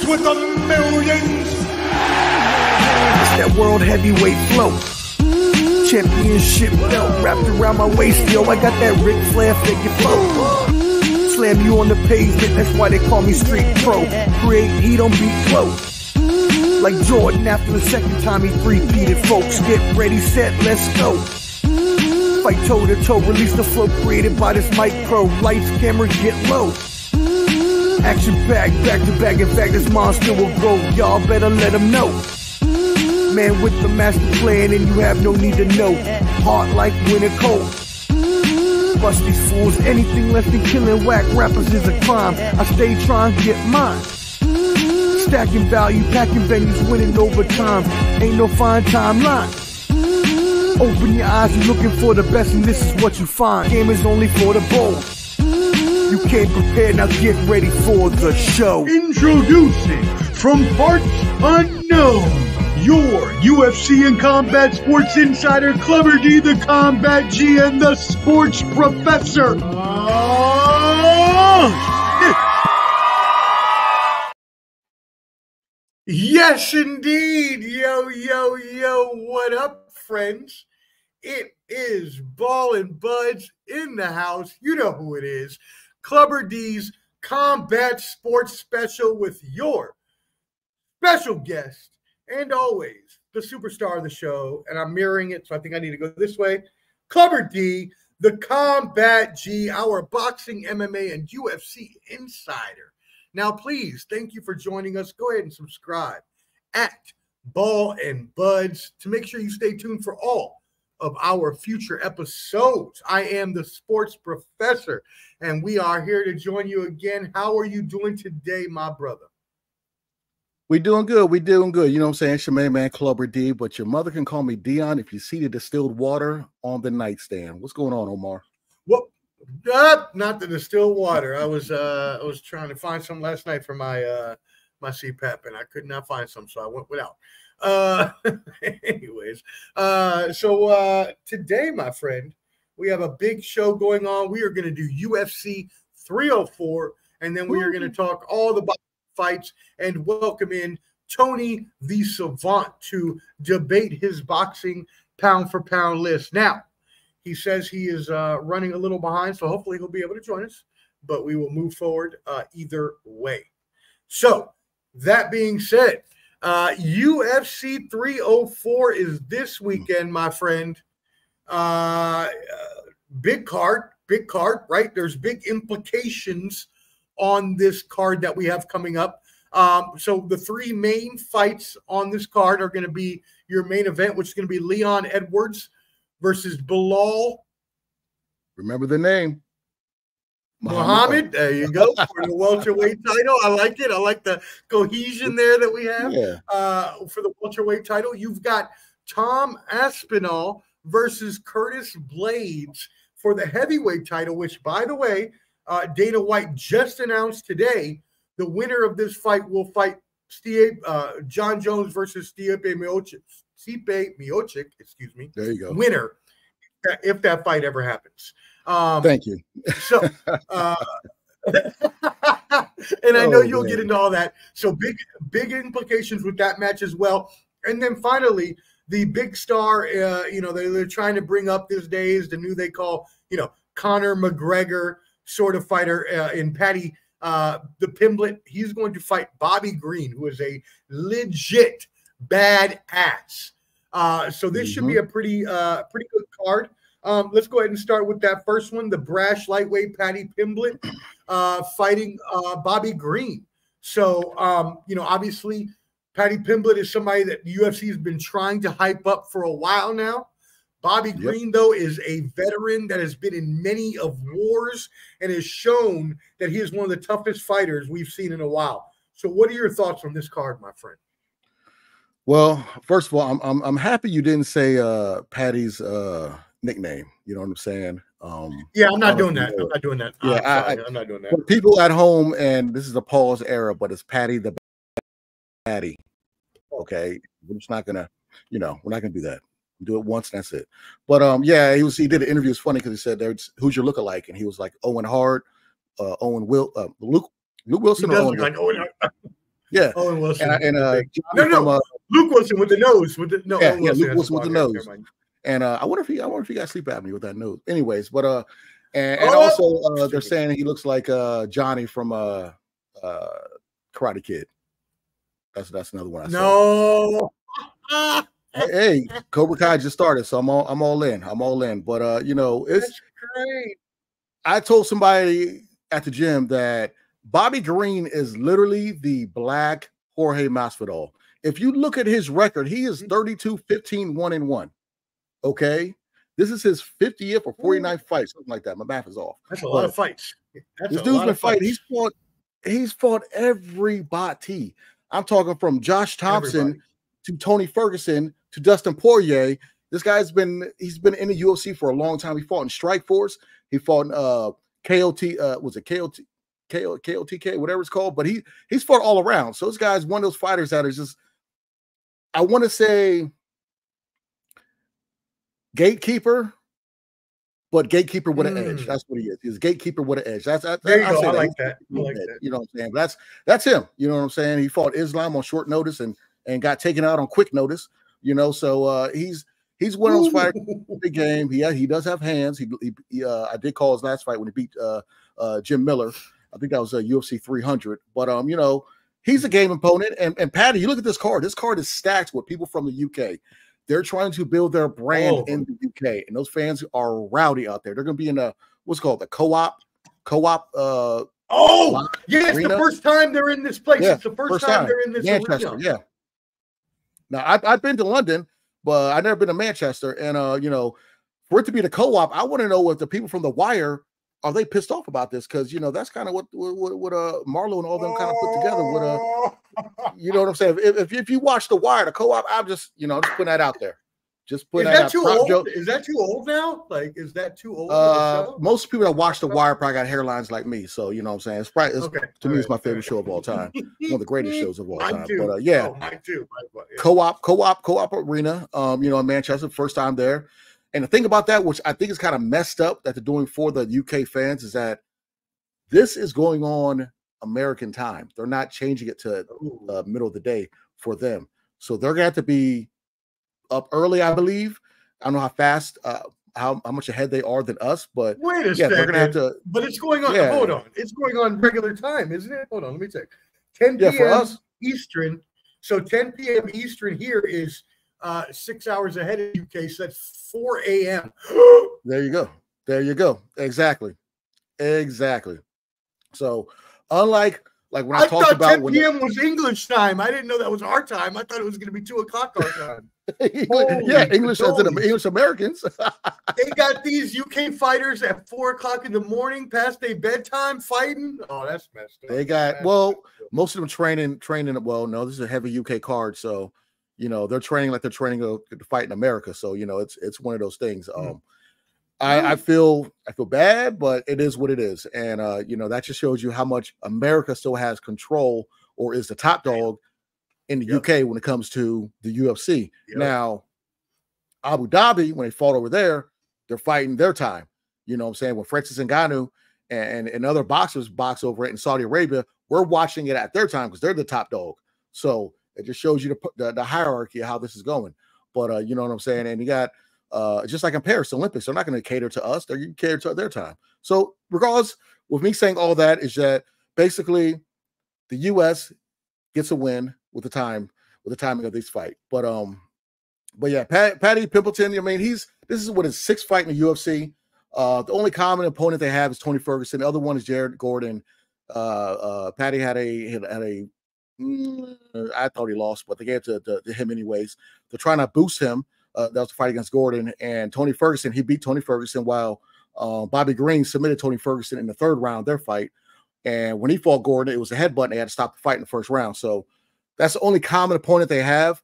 with the millions. It's that world heavyweight flow. Championship belt wrapped around my waist, yo. I got that Ric Flair figure flow. Slam you on the pavement, that's why they call me street pro. Create heat on beat close. Like Jordan after the second time he three-peated, folks. Get ready, set, let's go. Fight toe to toe, release the flow created by this mic pro. Lights, camera, get low. Action packed, back to back. In fact, this monster will grow. Y'all better let him know. Man with the master plan, and you have no need to know. Hard like winter cold. Bust these fools, anything less than killing whack rappers is a crime. I stay trying to get mine. Stacking value, packing venues, winning over time. Ain't no fine timeline. Open your eyes, you're looking for the best, and this is what you find. Game is only for the bold. You came prepared, now get ready for the show. Introducing from parts unknown, your UFC and combat sports insider, Clubber D, the Combat G, and the Sports Professor. Yes, indeed. Yo, yo, yo. What up, friends? It is Ball and Buds in the house. You know who it is. Clubber D's Combat Sports Special with your special guest, and always the superstar of the show. And I'm mirroring it, so I think I need to go this way. Clubber D, the Combat G, our boxing, MMA, and UFC insider. Now, please, thank you for joining us. Go ahead and subscribe at Ball and Buds to make sure you stay tuned for all of our future episodes. I am the Sports Professor, and we are here to join you again. How are you doing today, my brother? We doing good. We doing good. You know what I'm saying? It's your main man, Clubber D, but your mother can call me Dion if you see the distilled water on the nightstand. What's going on, Omar? Well, not the distilled water. I was trying to find some last night for my my CPAP, and I could not find some, so I went without. Anyways, so today, my friend, we have a big show going on. We are going to do UFC 304, and then we are going to talk all the fights and welcome in Tony the Savant to debate his boxing pound for pound list. Now, he says he is running a little behind, so hopefully he'll be able to join us, but we will move forward either way. So, that being said, UFC 304 is this weekend, my friend. Big card, right? There's big implications on this card that we have coming up. So the three main fights on this card are going to be your main event, which is going to be Leon Edwards versus Bilal. Remember the name. Muhammad. There you go. For the welterweight title. I like it. I like the cohesion there that we have. Yeah. For the welterweight title. You've got Tom Aspinall versus Curtis Blades for the heavyweight title, which, by the way, Dana White just announced today the winner of this fight will fight John Jones versus Stipe Miocic, excuse me. There you go. Winner, if that fight ever happens. Thank you. So, and I know you'll get into all that. So big implications with that match as well. And then finally, the big star, they're trying to bring up these days the new they call, Conor McGregor sort of fighter in Paddy the Pimblett. He's going to fight Bobby Green, who is a legit badass. So this should be a pretty good card. Let's go ahead and start with that first one, the brash lightweight Paddy Pimblett fighting Bobby Green. So, obviously Paddy Pimblett is somebody that the UFC has been trying to hype up for a while now. Bobby Green, though, is a veteran that has been in many of wars and has shown that he is one of the toughest fighters we've seen in a while. So what are your thoughts on this card, my friend? Well, first of all, I'm happy you didn't say Paddy's nickname. You know what I'm saying? Yeah, I'm not doing that. I'm not doing that. Yeah, I'm not doing that. For people at home, and this is a pause era, but it's Paddy the Paddy. Okay, we're just not gonna, we're not gonna do that. Do it once, that's it. But yeah, he did an interview. It's funny because he said, "Who's your lookalike?" And he was like Owen Hart, Luke Wilson, or Owen. Yeah. Owen Wilson. No, Luke Wilson with the nose. With the no, yeah, Owen Wilson Luke Wilson with the nose. And I wonder if he got sleep apnea with that nose. Anyways, but and also they're saying he looks like Johnny from Karate Kid. That's another one I saw. No. Hey, Cobra Kai just started, so I'm all in. I'm all in. But you know, it's That's great. I told somebody at the gym that Bobby Green is literally the black Jorge Masvidal. If you look at his record, he is 32, 15, 1-1. Okay. This is his 50th or 49th fight, something like that. My math is off. That's a lot of fights. This dude's been fighting. He's fought everybody. I'm talking from Josh Thompson to Tony Ferguson to Dustin Poirier. This guy's been in the UFC for a long time. He fought in Strikeforce. He fought in KOT, was it KOTK, whatever it's called, but he's fought all around. So this guy's one of those fighters that is just, I want to say, gatekeeper, but gatekeeper with an edge. That's what he is. He's a gatekeeper with an edge. There you go. I like that. You know what I'm saying? That's him. You know what I'm saying? He fought Islam on short notice and got taken out on quick notice. You know, so he's one of those fighters. Big game. He does have hands. I did call his last fight when he beat Jim Miller. I think that was a UFC 300. But you know, he's a game opponent. And Patty, you look at this card. This card is stacked with people from the UK. They're trying to build their brand in the UK, and those fans are rowdy out there. They're going to be in what's called the co-op. It's the first time they're in this place. Yeah, it's the first time they're in this Manchester. arena. Yeah. Now I've been to London, but I've never been to Manchester. And you know, for it to be the co-op, I want to know if the people from The Wire are they pissed off about this? Because you know that's kind of what Marlo and all them kind of put together with you know what I'm saying? If you watch The Wire, the co-op, I'm just just putting that out there. Just put that out. Too old? Is that too old now? Like, is that too old? Most people that watch The Wire probably got hairlines like me, so you know what I'm saying. It's probably to me, it's my favorite show of all time, one of the greatest shows of all time. Too. But yeah, mine too. Co-op arena. You know, in Manchester, first time there. And the thing about that, which I think is kind of messed up that they're doing for the UK fans, is that this is going on American time. They're not changing it to middle of the day for them. So they're going to have to be up early, I believe. I don't know how fast, how much ahead they are than us, but wait a second. They're going to have to. But it's going on. Yeah. Hold on. It's going on regular time, isn't it? Hold on. Let me check. 10 p.m. for us. Eastern. So 10 p.m. Eastern here is 6 hours ahead of UK, so that's 4 a.m. There you go. Exactly. So unlike when I talked about 10 p.m. was English time. I didn't know that was our time. I thought it was going to be 2 o'clock our time. English as in English Americans. They got these UK fighters at 4 o'clock in the morning past their bedtime fighting. Oh, that's messed up. They got most of them training. Well, no, this is a heavy UK card, so you know they're training like they're training to fight in America. So you know it's one of those things. I feel bad, but it is what it is, and you know that just shows you how much America still has control or is the top dog in the UK when it comes to the UFC. Now, Abu Dhabi, when they fought over there, they're fighting their time. You know what I'm saying? When Francis Ngannou and other boxers box over it in Saudi Arabia, we're watching it at their time because they're the top dog. So it just shows you the hierarchy of how this is going. But you know what I'm saying? And you got just like in Paris Olympics, they're not going to cater to us. They're going to cater to their time. So regardless, with me saying all that is that basically the U.S. gets a win with the timing of this fight. But yeah, Paddy Pimpleton. I mean, this is what his 6th fight in the UFC. The only common opponent they have is Tony Ferguson. The other one is Jared Gordon. Paddy had a I thought he lost, but they gave it to him anyways. They're trying to boost him. That was the fight against Gordon and Tony Ferguson. He beat Tony Ferguson while Bobby Green submitted Tony Ferguson in the 3rd round, their fight. And when he fought Gordon, it was a headbutt and they had to stop the fight in the 1st round. So that's the only common opponent they have.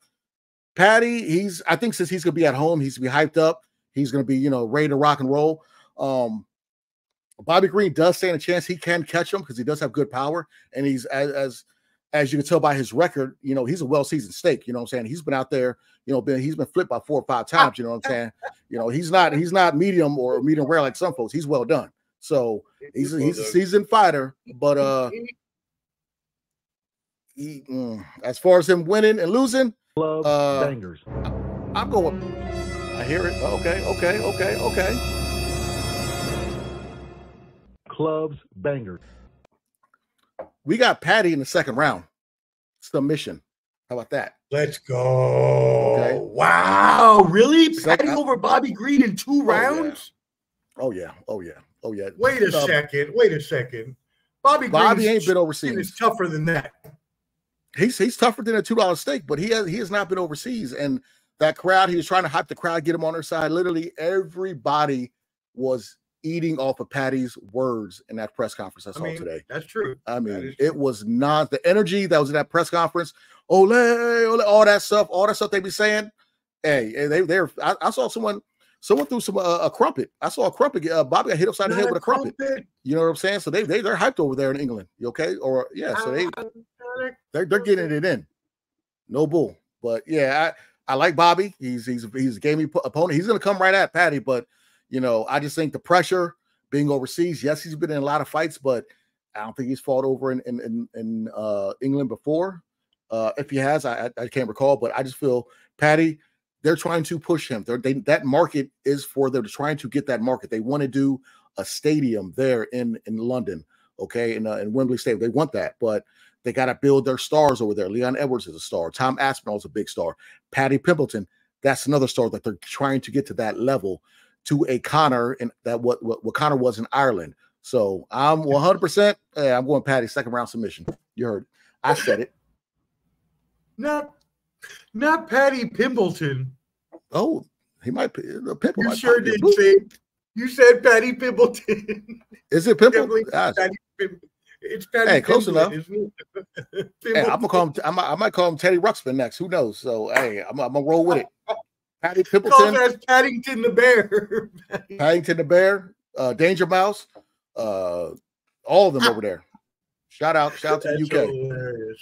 Paddy, I think since he's going to be at home, he's going to be hyped up. He's going to be, ready to rock and roll. Bobby Green does stand a chance. He can catch him because he does have good power. And he's, as you can tell by his record, he's a well-seasoned steak. You know what I'm saying? He's been out there, he's been flipped by 4 or 5 times. You know what I'm saying? He's not medium or medium rare like some folks. He's well done. So he's a seasoned fighter. But as far as him winning and losing, bangers. I'm going. I hear it. Okay. Clubs, bangers. We got Patty in the second round. Submission. How about that? Let's go. Okay. Wow. Really? Patty over Bobby Green in 2 rounds? Oh, yeah. Wait a second. Bobby ain't been overseas. Is tougher than that. He's tougher than a $2 steak, but he has not been overseas. And that crowd, he was trying to hype the crowd, get him on their side. Literally everybody was eating off of Patty's words in that press conference I saw today. That's true. I mean, it was not the energy that was in that press conference. Ole, all that stuff they be saying. Hey, I saw someone threw some a crumpet. I saw a crumpet. Bobby got hit upside the head with a crumpet. You know what I'm saying? So they're hyped over there in England. You okay? Or yeah, so they're getting it in. No bull. But yeah, I like Bobby. He's a gamey opponent. He's gonna come right at Patty, but I just think the pressure being overseas. Yes, he's been in a lot of fights, but I don't think he's fought over in England before. If he has, I can't recall. But I just feel Patty, they're trying to push him. That market is for them. They're trying to get that market. They want to do a stadium there in London, okay, in Wembley Stadium. They want that, but they got to build their stars over there. Leon Edwards is a star. Tom Aspinall is a big star. Patty Pimpleton, that's another star that they're trying to get to that level. To a Connor, and that what Connor was in Ireland. So I'm 100%. I'm going Patty second round submission. You heard. I said it. Not Patty Pimpleton. Oh, he might. Pimple. You sure did say. You said Patty Pimpleton. Is it Pimple? It's Patty. Hey, close Pimpleton, enough. Hey, I'm gonna call him. I might call him Teddy Ruxpin next. Who knows? So hey, I'm gonna roll with it. Patty Pimpleton. As Paddington the Bear. Paddington the Bear, Danger Mouse, all of them over there. Shout out to the UK. Hilarious.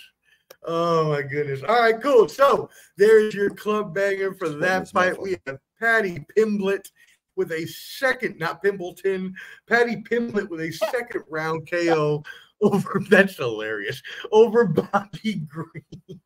Oh my goodness. All right, cool. So there's your club banger for that fight. We have Patty Pimblett with a second, not Pimpleton, Patty Pimblett with a second round KO over, that's hilarious, over Bobby Green.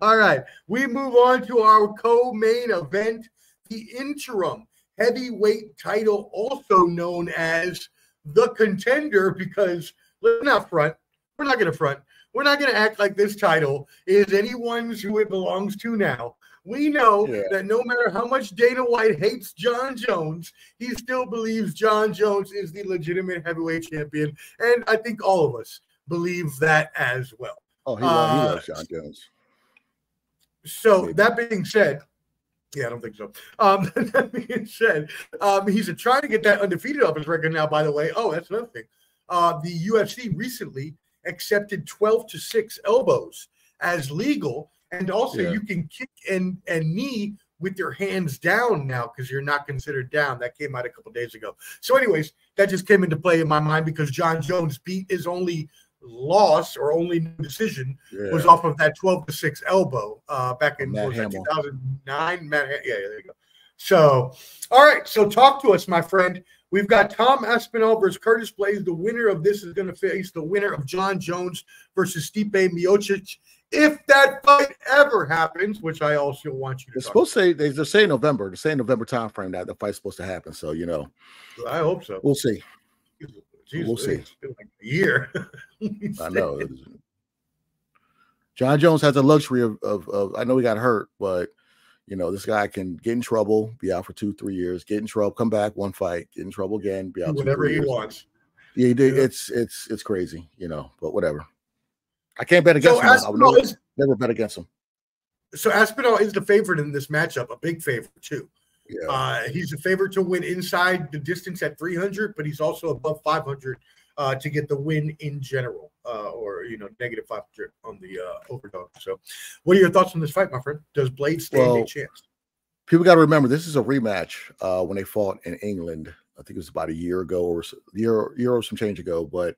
All right, we move on to our co-main event, the interim heavyweight title, also known as the Contender, because let's not front. We're not going to front. We're not going to act like this title is anyone's who it belongs to now. We know that no matter how much Dana White hates John Jones, he still believes John Jones is the legitimate heavyweight champion, and I think all of us believe that as well. Oh, he loves John Jones. So that being said, yeah, I don't think so. That being said, he's trying to get that undefeated off his record now, by the way. Oh, that's another thing. The UFC recently accepted 12-6 elbows as legal, and also you can kick and knee with your hands down now because you're not considered down. That came out a couple days ago. So anyways, that just came into play in my mind because John Jones beat his only loss or only decision was off of that 12-6 elbow back in 2009. There you go. So, all right. So talk to us, my friend. We've got Tom Aspinall versus Curtis Blaydes. The winner of this is going to face the winner of John Jones versus Stipe Miocic. If that fight ever happens, which I also want you to talk supposed to say, they're saying November. They're saying November time frame that the fight's supposed to happen. So, I hope so. We'll see. Jesus, we'll see. It's been like a year. I know. John Jones has the luxury of I know he got hurt, but this guy can get in trouble, be out for 2-3 years, get in trouble, come back, one fight, get in trouble again, be out whatever he wants. Yeah, he did. It's crazy, but whatever. I can't bet against him. I would never bet against him. So Aspinall is the favorite in this matchup, a big favorite too. Yeah. He's a favorite to win inside the distance at 300, but he's also above 500 to get the win in general, or negative 500 on the overdog. So, what are your thoughts on this fight, my friend? Does Blaydes stand a chance? People got to remember this is a rematch when they fought in England. I think it was about a year ago or year or some change ago. But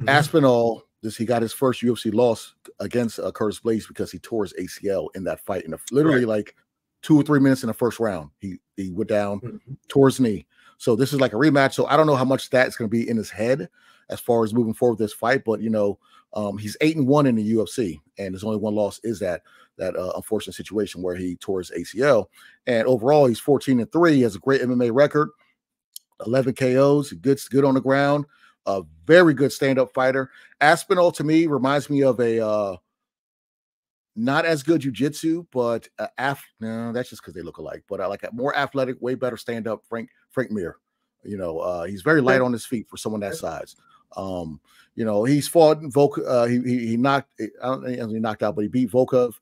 Aspinall, he got his first UFC loss against Curtis Blaydes because he tore his ACL in that fight, in literally like 2 or 3 minutes in the first round. He went down, tore his knee. So this is like a rematch. So I don't know how much that is going to be in his head as far as moving forward with this fight. But, He's 8-1 in the UFC, and his only one loss is that unfortunate situation where he tore his ACL. And overall, he's 14-3. He has a great MMA record, 11 KOs, good on the ground, a very good stand-up fighter. Aspinall, to me, reminds me of a not as good jiu-jitsu, but no, that's just because they look alike. But I like a more athletic, way better stand-up Frank Mir. You know, he's very light on his feet for someone that size. You know, he's fought he knocked, I don't think he knocked out, but he beat Volkov.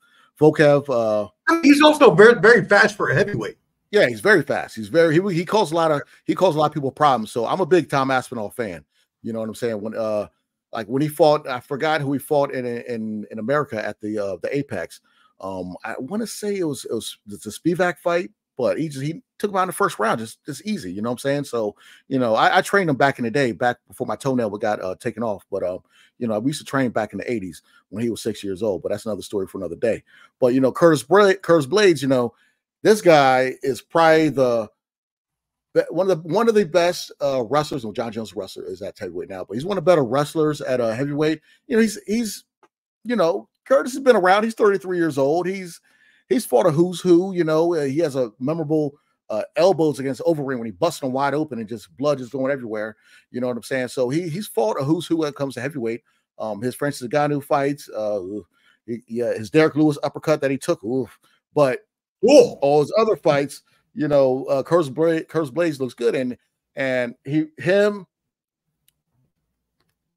He's also very, very fast for a heavyweight. Yeah, he's very fast. He's very he caused a lot of people problems. So I'm a big Tom Aspinall fan. You know what I'm saying? When he fought, I forgot who he fought in America at the Apex. I want to say it was the Spivak fight, but he took him out in the first round, just easy. You know what I'm saying? So, you know, I trained him back in the day, back before my toenail got taken off. But you know, we used to train back in the 80s when he was 6 years old. But that's another story for another day. But you know, Curtis Blades, you know, this guy is probably one of the best wrestlers. Well, John Jones wrestler is at heavyweight now, but he's one of the better wrestlers at a heavyweight. You know, he's you know, Curtis has been around. He's 33 years old. He's fought a who's who. You know, he has a memorable elbows against Overeem when he busted him wide open and just blood just going everywhere. You know what I'm saying? So he's fought a who's who when it comes to heavyweight. His Francis Ngannou fights, his Derek Lewis uppercut that he took, but all his other fights. You know, Curtis Blades looks good, and him,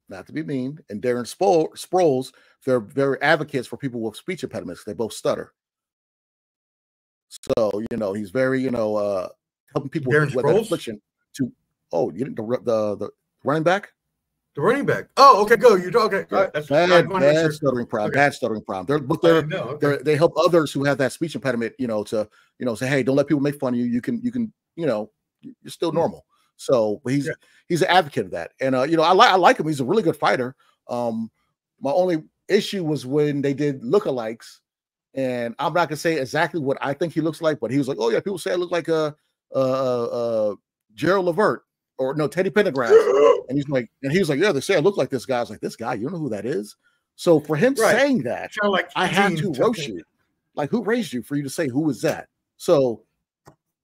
not to be mean, and Darren Sproles, they're advocates for people with speech impediments. They both stutter. So, you know, he's very, you know, helping people with that affliction to, you didn't, the running back? The running back. Oh, okay, go. You're okay. That's bad stuttering problem. Okay. Bad stuttering problem. They help others who have that speech impediment, you know, to, you know, say, hey, don't let people make fun of you. You can, you know, you're still normal. So, but he's an advocate of that. And you know, I like him. He's a really good fighter. My only issue was when they did lookalikes, and I'm not gonna say exactly what I think he looks like, but he was like, oh yeah, people say I look like a Gerald Levert. Or no, Teddy Pendergrass. And he was like, yeah, they say I look like this guy. I was like, this guy, you don't know who that is? So for him saying that, like I had to roast you. Like, who raised you for you to say who is that? So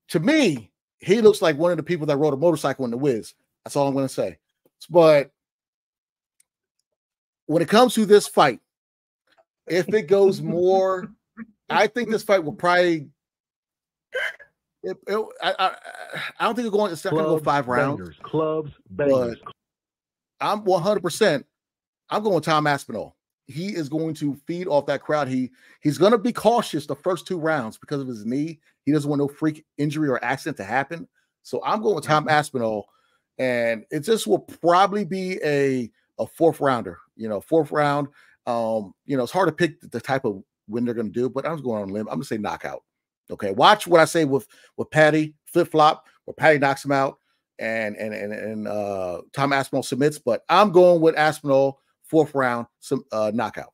to me, he looks like one of the people that rode a motorcycle in the Wiz. That's all I'm going to say. But when it comes to this fight, if it goes more, I think this fight will probably. I don't think it's not going to go 5 rounds. But I'm 100%. I'm going Tom Aspinall. He is going to feed off that crowd. He's going to be cautious the first 2 rounds because of his knee. He doesn't want no freak injury or accident to happen. So I'm going with Tom Aspinall, and it just will probably be a 4th rounder. You know, 4th round. You know, it's hard to pick the type of win they're going to do, but I'm going on a limb. I'm going to say knockout. Okay, watch what I say with Patty flip-flop, where Patty knocks him out and Tom Aspinall submits, but I'm going with Aspinall 4th round knockout.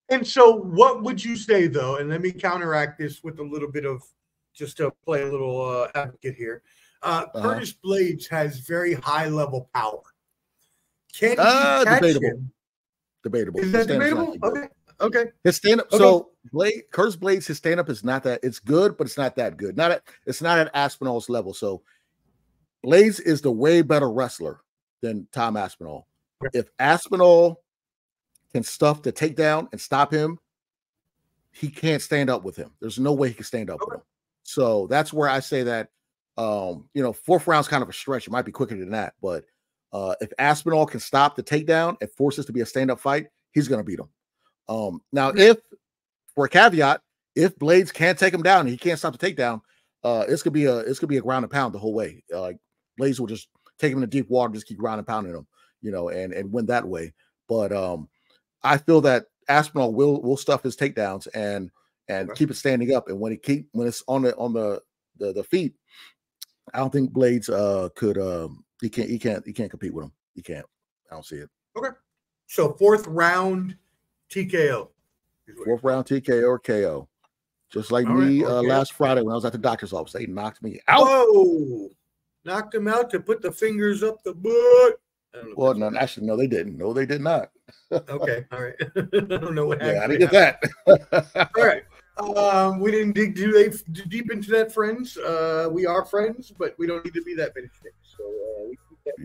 And so what would you say, though, and let me counteract this with a little bit of, just to play a little advocate here. Curtis Blades has very high-level power. Can he catch him? Debatable. Is that debatable? Okay. His stand-up, so Curtis Blades, his stand-up is not that, it's good, but it's not that good. It's not at Aspinall's level. So Blades is the way better wrestler than Tom Aspinall. If Aspinall can stuff the takedown and stop him, he can't stand up with him. There's no way he can stand up with him. So that's where I say that, you know, 4th round's kind of a stretch. It might be quicker than that, but if Aspinall can stop the takedown and force this to be a stand-up fight, he's going to beat him. Now, if, for a caveat, if Blades can't take him down and he can't stop the takedown, it's gonna be a ground and pound the whole way. Like Blades will just take him into deep water, just keep ground and pounding him, you know, and win that way. But I feel that Aspinall will stuff his takedowns and keep it standing up. And when it's on the feet, I don't think Blades could he can't compete with him. He can't. I don't see it. Okay. So 4th round TKO. 4th round TKO or KO. Just like last Friday when I was at the doctor's office. They knocked me out. Oh, knocked him out to put the fingers up the butt. I don't know. Well, no, actually, no, they didn't. No, they did not. Okay, all right. I don't know what Yeah, I actually didn't get that. All right. We didn't dig too deep into that, friends. We are friends, but we don't need to be that many friends. So we keep that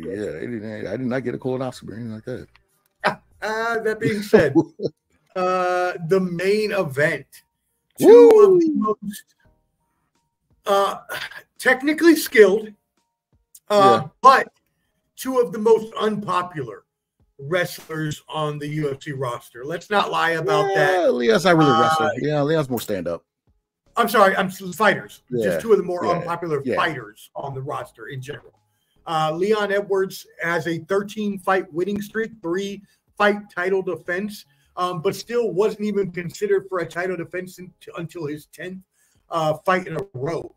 Yeah, I did not get a colonoscopy or anything like that. That being said, the main event, two of the most technically skilled, but two of the most unpopular wrestlers on the UFC roster. Let's not lie about that. Leon's not really a wrestler. Yeah, Leon's more stand-up. I'm sorry, I'm fighters. Yeah, just two of the more unpopular fighters on the roster in general. Leon Edwards has a 13-fight winning streak, 3-fight title defense, but still wasn't even considered for a title defense until his 10th fight in a row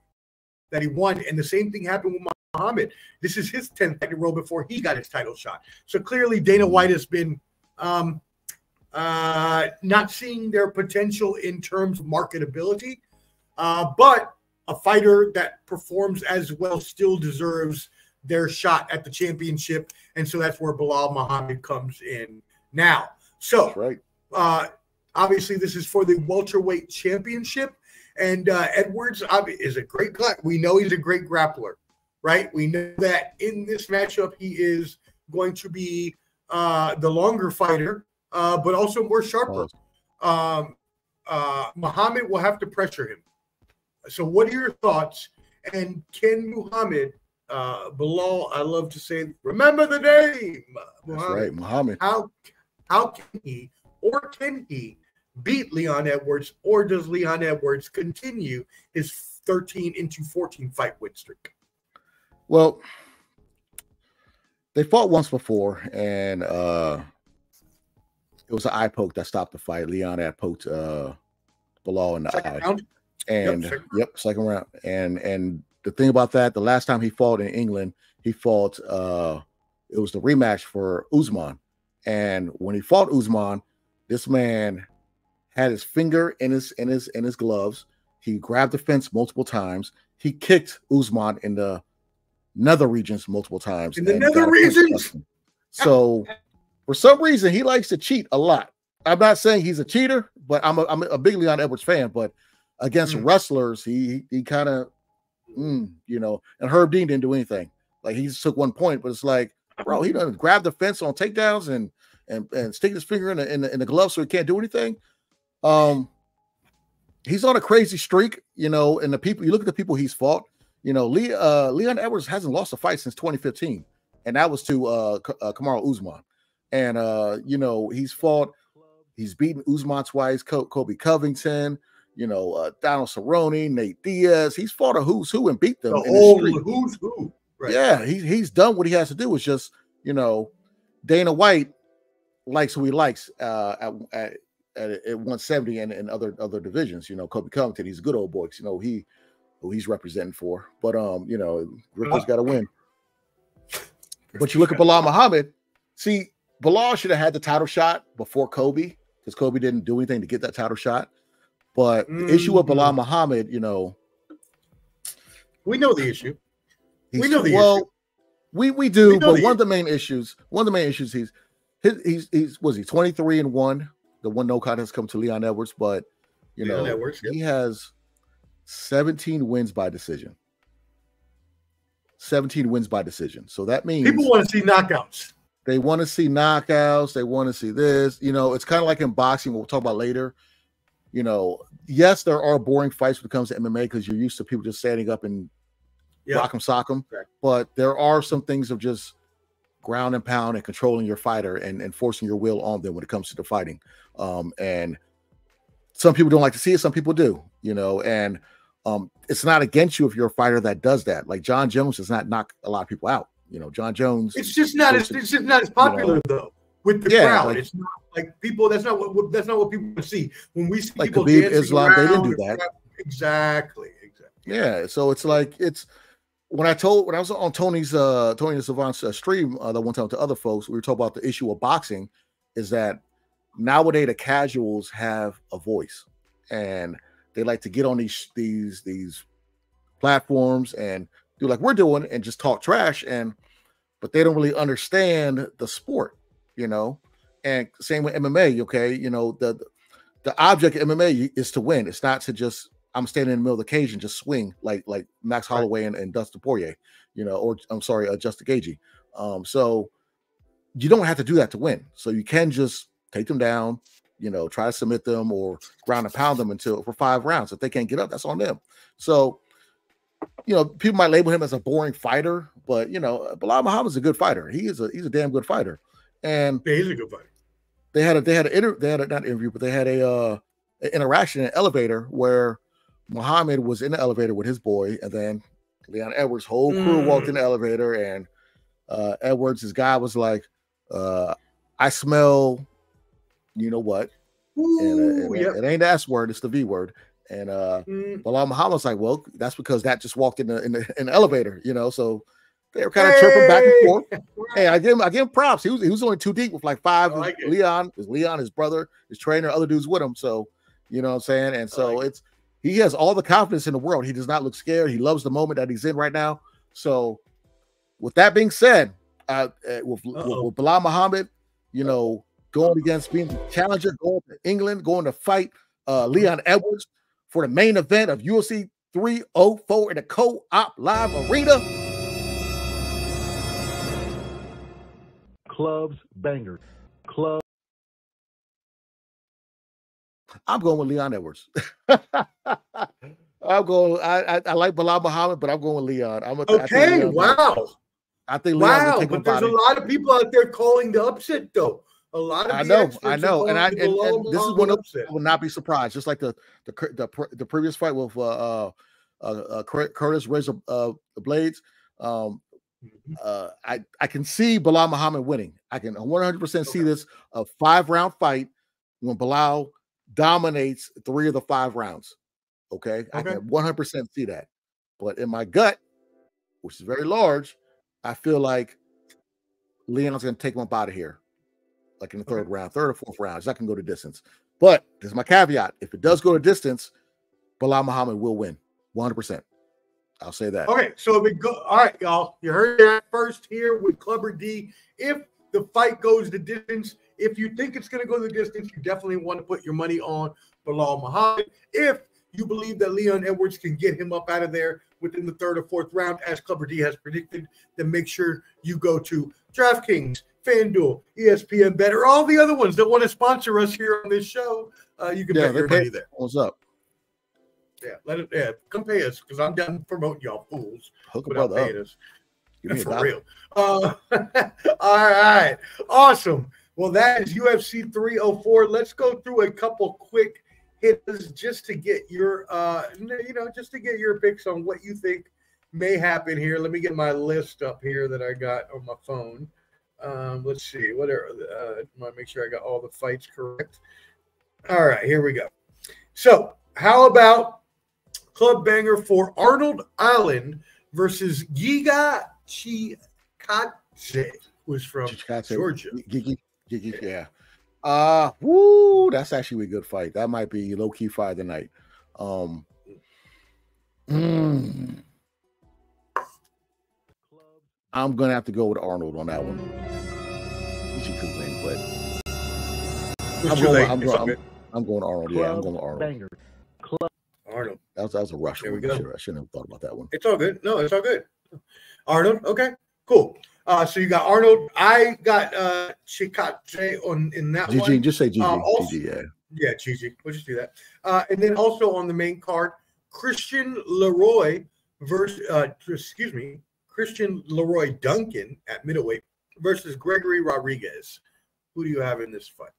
that he won. And the same thing happened with Muhammad. This is his 10th fight in a row before he got his title shot. So clearly Dana White has been not seeing their potential in terms of marketability, but a fighter that performs as well still deserves their shot at the championship. And so that's where Belal Muhammad comes in now. So that's right. Obviously this is for the welterweight championship. And Edwards is a great guy. We know he's a great grappler, right? We know that in this matchup, he is going to be the longer fighter, but also more sharper. Muhammad will have to pressure him. So what are your thoughts? And can Muhammad, Belal, I love to say, remember the name, Muhammad. That's right, Muhammad. How can he, or can he, beat Leon Edwards, or does Leon Edwards continue his 13-14 fight win streak? Well, they fought once before, and it was an eye poke that stopped the fight. Leon had poked Belal in the eye. Round? And second round. And the thing about that, the last time he fought in England, he fought it was the rematch for Usman. And when he fought Usman, this man had his finger in his gloves. He grabbed the fence multiple times. He kicked Usman in the nether regions multiple times. In the nether regions? So for some reason, he likes to cheat a lot. I'm not saying he's a cheater, but I'm a big Leon Edwards fan. But against wrestlers, he kind of, you know, and Herb Dean didn't do anything. Like, he just took 1 point, but it's like, bro, he doesn't grab the fence on takedowns and stick his finger in the glove so he can't do anything. He's on a crazy streak, you know, and the people, you look at the people he's fought, you know, Leon Edwards hasn't lost a fight since 2015, and that was to Kamaru Usman. And you know, he's beaten Usman twice, Kobe Covington, you know, Donald Cerrone, Nate Diaz. He's fought a who's who and beat them. The whole who's who. Right. Yeah, he's done what he has to do. It's just, you know, Dana White likes who he likes at 170 and other divisions. You know, Kobe Covington, he's a good old boy. You know, who he's representing for. But you know, Rico's got to win. But you look at Belal Muhammad. See, Belal should have had the title shot before Kobe, because Kobe didn't do anything to get that title shot. But the issue with Belal Muhammad, you know, we know the issue. We know the issue. We do. But one of the main issues, he's was he 23-1? The one no contest come to Leon Edwards, but you know, Edwards, he has 17 wins by decision. 17 wins by decision. So that means people want to see knockouts. They want to see knockouts. They want to see this. You know, it's kind of like in boxing, what we'll talk about later. You know, yes, there are boring fights when it comes to MMA because you're used to people just standing up and rock them, sock them. Correct. But there are some things of just ground and pound and controlling your fighter and forcing your will on them when it comes to the fighting. And some people don't like to see it. Some people do, you know, and it's not against you if you're a fighter that does that. Like John Jones does not knock a lot of people out. You know, John Jones. It's just not as popular, you know, though, with the crowd. Like, it's not like people. That's not what people see when we see like people Khabib, Islam. They didn't do that. Exactly. Yeah. So it's like when I was on Tony Savant's stream that one time to other folks, we were talking about the issue of boxing is that nowadays the casuals have a voice and they like to get on these platforms and do like we're doing and just talk trash. And but they don't really understand the sport, you know. And same with MMA, okay? You know, the object of MMA is to win. It's not to just, I'm standing in the middle of the cage and just swing like Max Holloway and Dustin Poirier, you know, or I'm sorry, Justin Gaethje. So you don't have to do that to win. So you can just take them down, you know, try to submit them or ground and pound them for 5 rounds. If they can't get up, that's on them. So, you know, people might label him as a boring fighter, but you know, Bilal Muhammad's a good fighter. He's a damn good fighter, and yeah, he's a good fighter. They had a interaction in an elevator where Muhammad was in the elevator with his boy, and then Leon Edwards' whole crew walked in the elevator, and Edwards' guy was like, "I smell, you know what?" And it ain't the S word, it's the V word. And Bilal Muhammad's like, "Well, that's because that just walked in the elevator, you know." So they were kind of chirping back and forth. Hey, I give him props. He was only 2 deep with like 5. Leon, his brother, his trainer, other dudes with him. So you know what I'm saying. And so he has all the confidence in the world. He does not look scared. He loves the moment that he's in right now. So with that being said, with Bilal Muhammad, you know, going against being the challenger, going to England, going to fight Leon Edwards for the main event of UFC 304 in the Co-op Live Arena. Clubs, bangers, club. I'm going with Leon Edwards. I'm going. I like Bilal Muhammad, but I'm going with Leon. Okay. Wow. I think Leon will take but there's a lot of people out there calling the upset, though. A lot of I know, and this is one of I will not be surprised. Just like the previous fight with Curtis Razor Blades. I can see Bilal Muhammad winning. I can 100% see this a 5-round fight when Bilal dominates 3 of the 5 rounds. Okay, I can 100% see that. But in my gut, which is very large, I feel like Leon's going to take him up out of here, like in the 3rd round, 3rd or 4th round. It's not going to go to distance. But this is my caveat: if it does go to distance, Bilal Muhammad will win 100%. I'll say that. Okay, so we go. All right, y'all. You heard that first here with Clubber D. If the fight goes the distance, if you think it's going to go the distance, you definitely want to put your money on Bilal Muhammad. If you believe that Leon Edwards can get him up out of there within the 3rd or 4th round, as Clubber D has predicted, then make sure you go to DraftKings, FanDuel, ESPN Bet, or all the other ones that want to sponsor us here on this show. You can bet your money there. What's up? Yeah, come pay us because I'm done promoting y'all fools. Hook a brother up. Us. For real. All right, awesome. Well, that is UFC 304. Let's go through a couple quick hits just to get your, just to get your picks on what you think may happen here. Let me get my list up here that I got on my phone. Let's see. I want to make sure I got all the fights correct. All right, here we go. So, how about club banger for Arnold Allen versus Giga Chikadze, who's from Georgia. Gigi, yeah. Woo, that's actually a good fight. That might be low-key fight of the night. I'm gonna have to go with Arnold on that one. Gigi could win, but I'm going Arnold. Yeah, I'm going Arnold. Banger. Arnold. That was a rush. There we go. I shouldn't have thought about that one. It's all good. No, it's all good. Arnold. Okay, cool. So you got Arnold. I got Chikadze in that GG, one. Just say GG. Also, GG, yeah. Yeah, GG. We'll just do that. And then also on the main card, Christian Leroy Duncan at middleweight versus Gregory Rodriguez. Who do you have in this fight?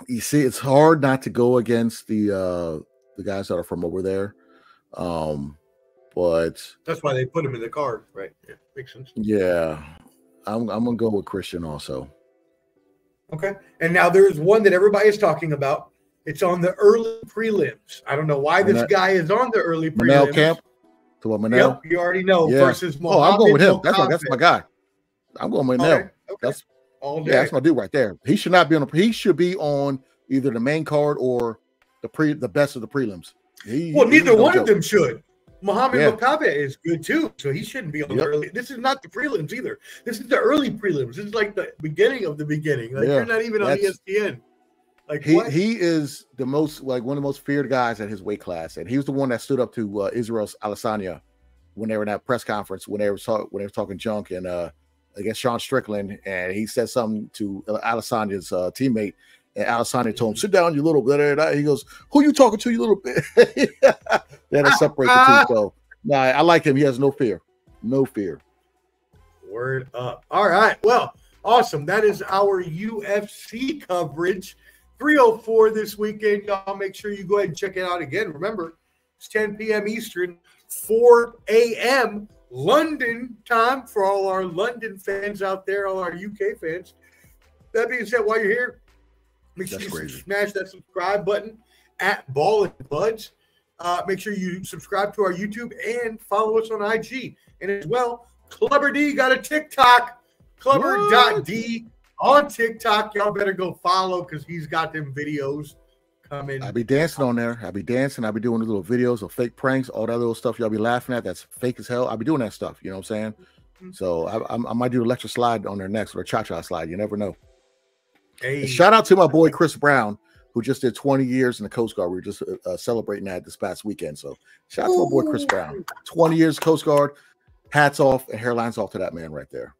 You see, it's hard not to go against the guys that are from over there. But that's why they put him in the card, right? Yeah, makes sense. Yeah. I'm gonna go with Christian also. Okay. And now there's one that everybody is talking about. It's on the early prelims. I don't know why this guy is on the early prelims. Manel Camp. To what, Manel? Yep, you already know. Versus Mohamed. I'm going with him. That's my guy. I'm going with Manel. Okay. That's all day. Yeah, that's my dude right there. He should not be on. He should be on either the main card or the best of the prelims. Neither one of them should. Muhammad Mokabe is good too, so he shouldn't be on the early. This is not the prelims either. This is the early prelims. This is like the beginning of the beginning. Like you're not even on ESPN. Like he is the most one of the most feared guys at his weight class, and he was the one that stood up to Israil Madrimov when they were in that press conference when they were talking junk and against Sean Strickland, and he said something to Adesanya's teammate, and Adesanya told him, "Sit down, you little bit." He goes, "Who you talking to, you little bit?" Then I separate the two. So no, I like him. He has no fear, no fear. Word up. All right, well, awesome. That is our UFC coverage. 304 this weekend. Y'all make sure you go ahead and check it out again. Remember, it's 10 p.m. Eastern, 4 a.m. London time for all our London fans out there, all our UK fans. That being said, while you're here, make sure you smash that subscribe button at Ball and Buds. Make sure you subscribe to our YouTube and follow us on IG. And as well, Clubber D got a TikTok, Clubber.D on TikTok. Y'all better go follow because he's got them videos coming. I'll be dancing on there. I'll be dancing. I'll be doing the little videos of fake pranks, all that little stuff y'all be laughing at. That's fake as hell. I'll be doing that stuff. You know what I'm saying? So I might do an electric slide on there next, or a cha-cha slide. You never know. Hey. Shout out to my boy Chris Brown, who just did 20 years in the Coast Guard. We were just celebrating that this past weekend. So shout out to my boy Chris Brown. 20 years Coast Guard. Hats off and hairlines off to that man right there.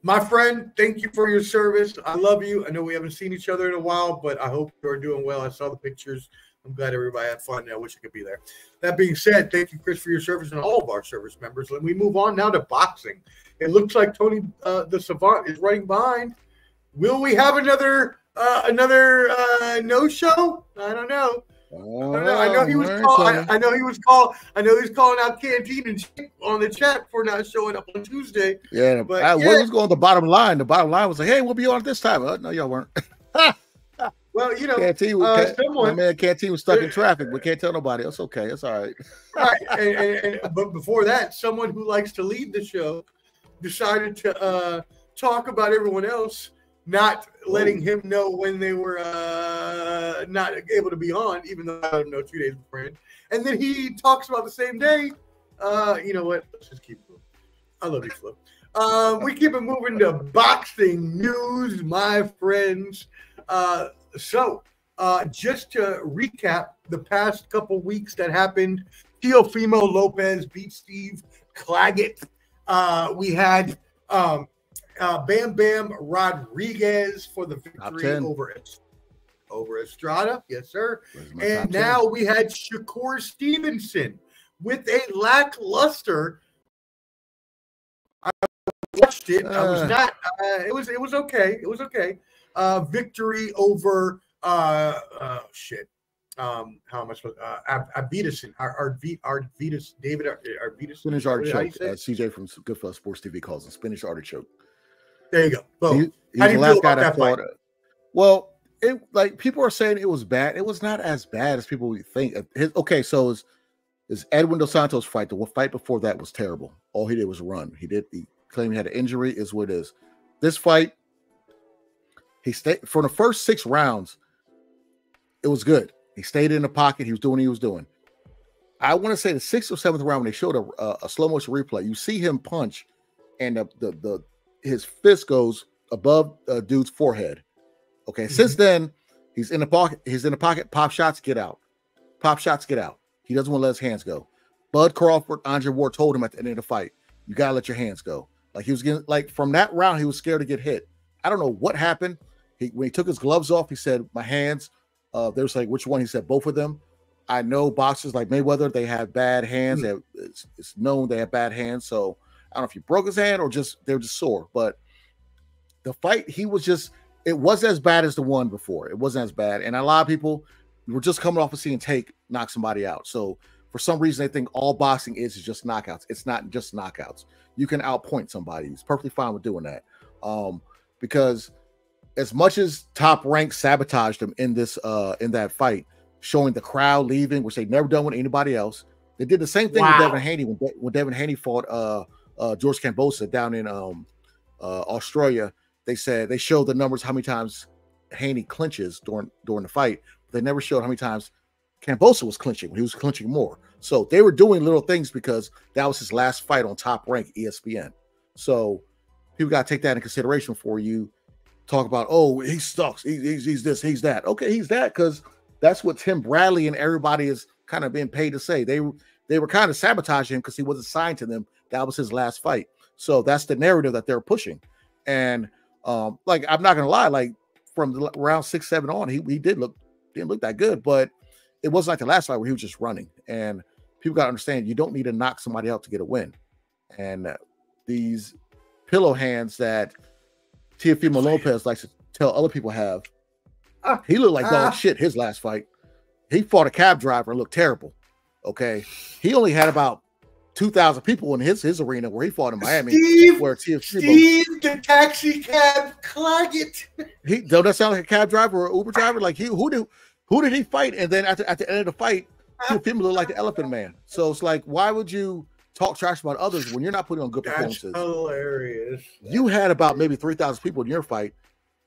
My friend, thank you for your service. I love you. I know we haven't seen each other in a while, but I hope you're doing well. I saw the pictures. I'm glad everybody had fun. I wish I could be there. That being said, thank you, Chris, for your service and all of our service members. Let me move on now to boxing. It looks like Tony the Savant is running behind. Will we have another no-show? I don't know. I know he was calling out Canteen and on the chat for not showing up on Tuesday. Yeah, but what was going on the bottom line? The bottom line was like, "Hey, we'll be on at this time." No, y'all weren't. Well, you know, my man Canteen was stuck in traffic. We can't tell nobody. It's okay. It's all right. Right. But before that, someone who likes to lead the show decided to talk about everyone else not letting him know when they were not able to be on, even though I don't know 2 days beforehand. And then he talks about the same day. You know what? Let's just keep it moving. I love you, Flip. We keep it moving to boxing news, my friends. So just to recap the past couple weeks that happened, Teofimo Lopez beat Steve Claggett. We had Bam Bam Rodriguez for the victory over Estrada. Yes, sir. And now we had Shakur Stevenson with a lackluster. I watched it. I was not. It was okay. It was okay. Victory over shit. How am I supposed Arvidas, Arvidas, David Arvidas. Spinach artichoke. CJ from Good Sports TV calls it spinach artichoke. There you go. Well, he's the last guy that fought. Well, people are saying it was bad. It was not as bad as people would think. So is Edwin Dos Santos fight. The fight before that was terrible. All he did was run. He claimed he had an injury. Is what it is. This fight, he stayed for the first 6 rounds. It was good. He stayed in the pocket. He was doing what he was doing. I want to say the 6th or 7th round when they showed a slow motion replay, you see him punch, and his fist goes above dude's forehead. Okay. Since then, he's in the pocket. He's in the pocket. Pop shots, get out. Pop shots, get out. He doesn't want to let his hands go. Bud Crawford, Andre Ward told him at the end of the fight, you gotta let your hands go. Like he was getting, from that round, he was scared to get hit. I don't know what happened. When he took his gloves off, he said, "My hands." They was like, "Which one?" He said, "Both of them." I know boxers like Mayweather, they have bad hands. It's known they have bad hands. So I don't know if he broke his hand or they're just sore. But the fight, it wasn't as bad as the one before. It wasn't as bad. And a lot of people were just coming off of seeing Take knock somebody out. So for some reason, they think all boxing is just knockouts. It's not just knockouts. You can outpoint somebody. He's perfectly fine with doing that. Because as much as Top Rank sabotaged him in that fight, showing the crowd leaving, which they've never done with anybody else. They did the same thing with Devin Haney when Devin Haney fought George Kambosos down in Australia. They said they showed the numbers how many times Haney clinches during the fight, but they never showed how many times Kambosos was clinching when he was clinching more. So they were doing little things because that was his last fight on Top Rank ESPN. So people got to take that in consideration for you. Talk about, oh, he sucks. He's this, he's that. Okay, he's that because that's what Tim Bradley and everybody is kind of being paid to say. They were kind of sabotaging him because he wasn't signed to them. That was his last fight. So that's the narrative that they're pushing. And like, I'm not gonna lie, like from round 6, 7 on, he didn't look that good, but it wasn't like the last fight where he was just running. And people got to understand, you don't need to knock somebody out to get a win. And these pillow hands that Teofimo Lopez likes to tell other people have, he looked like dog shit his last fight. He fought a cab driver and looked terrible. Okay, he only had about 2,000 people in his arena where he fought in Miami. Steve the taxi cab Claggett. Don't that sound like a cab driver or an Uber driver? Like who did he fight? And then at the end of the fight, Teofimo looked like the Elephant Man. So it's like, why would you talk trash about others when you're not putting on good performances? That's hilarious. You had about maybe 3,000 people in your fight.